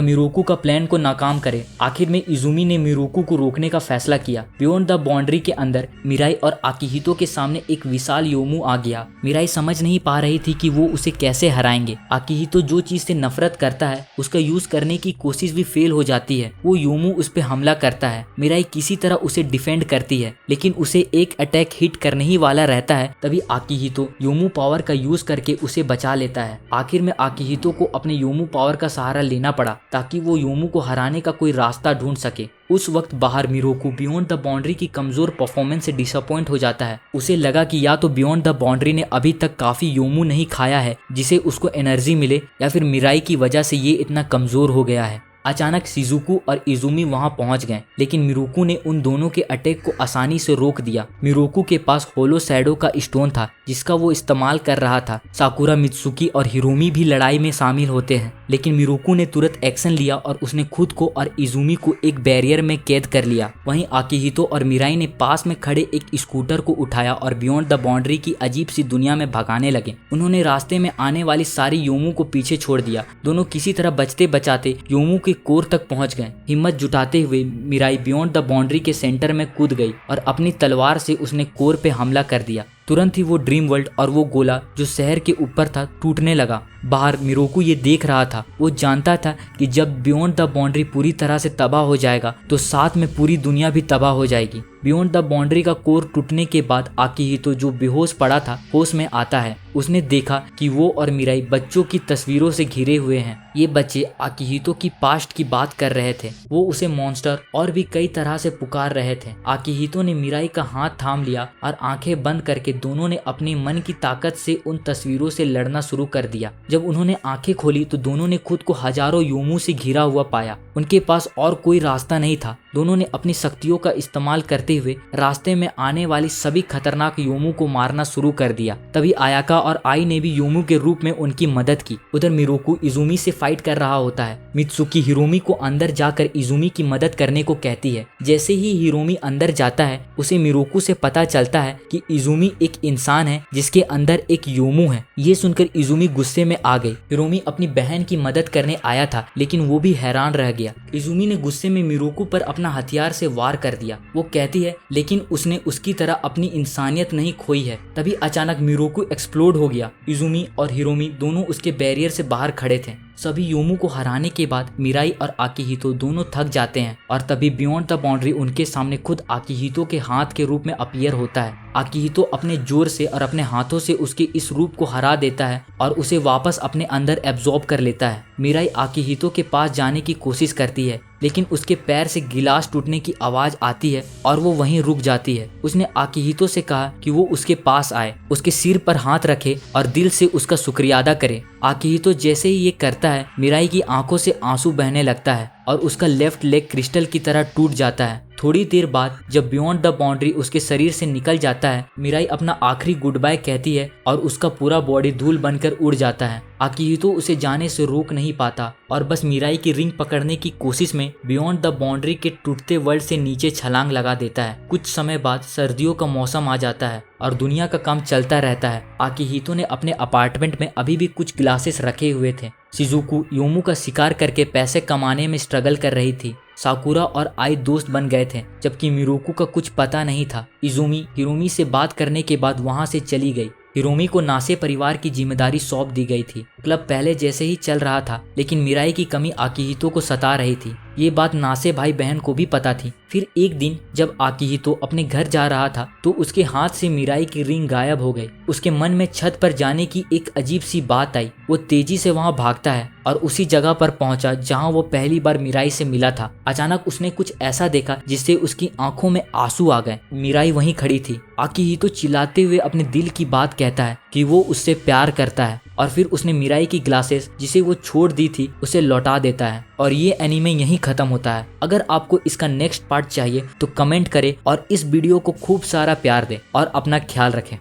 मिरोकू का प्लान को नाकाम करे। आखिर में इजुमी ने मिरोकू को रोकने का फैसला किया। बियॉन्ड द बाउंड्री के अंदर मिराई और आकिहितो के सामने एक विशाल योमू आ गया। मिराई समझ नहीं पा रही थी कि वो उसे कैसे हराएंगे। आकिहितो जो चीज से नफरत करता है उसका यूज करने की कोशिश भी फेल हो जाती है। वो योमू उस पर हमला करता है। मिराई किसी तरह उसे डिफेंड करती है लेकिन उसे एक अटैक हिट करने ही वाला रहता है। तभी आकिहितो योमू पावर का यूज करके उसे बचा लेता है। आखिर में आकिहितो को अपने योमू पावर का सहारा लेना पड़ा ताकि वो योमू को हराने का कोई रास्ता ढूंढ सके। उस वक्त बाहर मिरोकू बियॉन्ड द बाउंड्री की कमजोर परफॉर्मेंस से डिसअपॉइंट हो जाता है। उसे लगा कि या तो बियॉन्ड द बाउंड्री ने अभी तक काफी योमू नहीं खाया है जिसे उसको एनर्जी मिले, या फिर मिराई की वजह से ये इतना कमजोर हो गया है। अचानक शिजुकु और इजुमी वहां पहुंच गए, लेकिन मिरोकू ने उन दोनों के अटैक को आसानी से रोक दिया। मिरोकू के पास होलो शैडो का स्टोन था जिसका वो इस्तेमाल कर रहा था। साकुरा, मित्सुकी और हिरोमी भी लड़ाई में शामिल होते हैं, लेकिन मिरोकू ने तुरंत एक्शन लिया और उसने खुद को और इजुमी को एक बैरियर में कैद कर लिया। वहीं आकिहितो और मिराई ने पास में खड़े एक स्कूटर को उठाया और बियॉन्ड द बाउंड्री की अजीब सी दुनिया में भगाने लगे। उन्होंने रास्ते में आने वाली सारी योमू को पीछे छोड़ दिया। दोनों किसी तरह बचते बचाते योमू के कोर तक पहुंच गए। हिम्मत जुटाते हुए मिराई बियॉन्ड द बाउंड्री के सेंटर में कूद गई और अपनी तलवार से उसने कोर पे हमला कर दिया। तुरंत ही वो ड्रीम वर्ल्ड और वो गोला जो शहर के ऊपर था टूटने लगा। बाहर मिरोकू ये देख रहा था। वो जानता था कि जब बियॉन्ड द बाउंड्री पूरी तरह से तबाह हो जाएगा तो साथ में पूरी दुनिया भी तबाह हो जाएगी। बियॉन्ड द बाउंड्री का कोर टूटने के बाद आकिहितो जो बेहोश पड़ा था होश में आता है। उसने देखा कि वो और मिराई बच्चों की तस्वीरों से घिरे हुए हैं। ये बच्चे आकिहितो की पास्ट की बात कर रहे थे। वो उसे मॉन्स्टर और भी कई तरह से पुकार रहे थे। आकिहितो ने मिराई का हाथ थाम लिया और आंखें बंद करके दोनों ने अपने मन की ताकत से उन तस्वीरों से लड़ना शुरू कर दिया। जब उन्होंने आंखें खोली तो दोनों ने खुद को हजारों योमू से घिरा हुआ पाया। उनके पास और कोई रास्ता नहीं था। दोनों ने अपनी शक्तियों का इस्तेमाल करते हुए रास्ते में आने वाली सभी खतरनाक योमू को मारना शुरू कर दिया। तभी आयाका और आई ने भी योमू के रूप में उनकी मदद की। उधर मिरोकू इजुमी से फाइट कर रहा होता है। मित्सुकी हिरोमी को अंदर जाकर इजुमी की मदद करने को कहती है। जैसे ही हिरोमी अंदर जाता है उसे मिरोकू से पता चलता है कि इजुमी एक इंसान है जिसके अंदर एक योमू है। ये सुनकर इजुमी गुस्से में आ गई। हिरोमी अपनी बहन की मदद करने आया था लेकिन वो भी हैरान रह गया। इजुमी ने गुस्से में मिरोकु पर अपना हथियार से वार कर दिया। वो कहती है लेकिन उसने उसकी तरह अपनी इंसानियत नहीं खोई है। तभी अचानक मिरोकु एक्सप्लोड हो गया। इजुमी और हिरोमी दोनों उसके बैरियर से बाहर खड़े थे। सभी योमू को हराने के बाद मिराई और आकिहितो दोनों थक जाते हैं और तभी बियॉन्ड द बाउंड्री उनके सामने खुद आकिहितो के हाथ के रूप में अपीयर होता है। आकिहितो अपने जोर से और अपने हाथों से उसके इस रूप को हरा देता है और उसे वापस अपने अंदर एब्जॉर्ब कर लेता है। मिराई आकिहितो के पास जाने की कोशिश करती है लेकिन उसके पैर से गिलास टूटने की आवाज आती है और वो वहीं रुक जाती है। उसने आकिहितो से कहा कि वो उसके पास आए, उसके सिर पर हाथ रखे और दिल से उसका शुक्रिया अदा करे। आकिहितो जैसे ही ये करता है मिराई की आंखों से आंसू बहने लगता है और उसका लेफ्ट लेग क्रिस्टल की तरह टूट जाता है। थोड़ी देर बाद जब बियॉन्ड द बाउंड्री उसके शरीर से निकल जाता है, मिराई अपना आखिरी गुड बाय कहती है और उसका पूरा बॉडी धूल बनकर उड़ जाता है। आकिहितो उसे जाने से रोक नहीं पाता और बस मिराई की रिंग पकड़ने की कोशिश में बियॉन्ड द बाउंड्री के टूटते वर्ल्ड से नीचे छलांग लगा देता है। कुछ समय बाद सर्दियों का मौसम आ जाता है और दुनिया का काम चलता रहता है। आकिहितो ने अपने अपार्टमेंट में अभी भी कुछ ग्लासेस रखे हुए थे। शिजुको योमू का शिकार करके पैसे कमाने में स्ट्रगल कर रही थी। साकुरा और आई दोस्त बन गए थे जबकि मिरोकु का कुछ पता नहीं था। इजुमी हिरोमी से बात करने के बाद वहां से चली गई। हिरोमी को नासे परिवार की जिम्मेदारी सौंप दी गई थी। क्लब पहले जैसे ही चल रहा था लेकिन मिराई की कमी आकिहितो को सता रही थी। ये बात नासे भाई बहन को भी पता थी। फिर एक दिन जब आकिहितो अपने घर जा रहा था तो उसके हाथ से मिराई की रिंग गायब हो गई। उसके मन में छत पर जाने की एक अजीब सी बात आई। वो तेजी से वहां भागता है और उसी जगह पर पहुंचा जहां वो पहली बार मिराई से मिला था। अचानक उसने कुछ ऐसा देखा जिससे उसकी आंखों में आंसू आ गए। मिराई वहीं खड़ी थी। आकिहितो चिल्लाते हुए अपने दिल की बात कहता है कि वो उससे प्यार करता है और फिर उसने मिराई की ग्लासेस जिसे वो छोड़ दी थी उसे लौटा देता है और ये एनीमे यहीं खत्म होता है। अगर आपको इसका नेक्स्ट पार्ट चाहिए तो कमेंट करें और इस वीडियो को खूब सारा प्यार दें और अपना ख्याल रखें।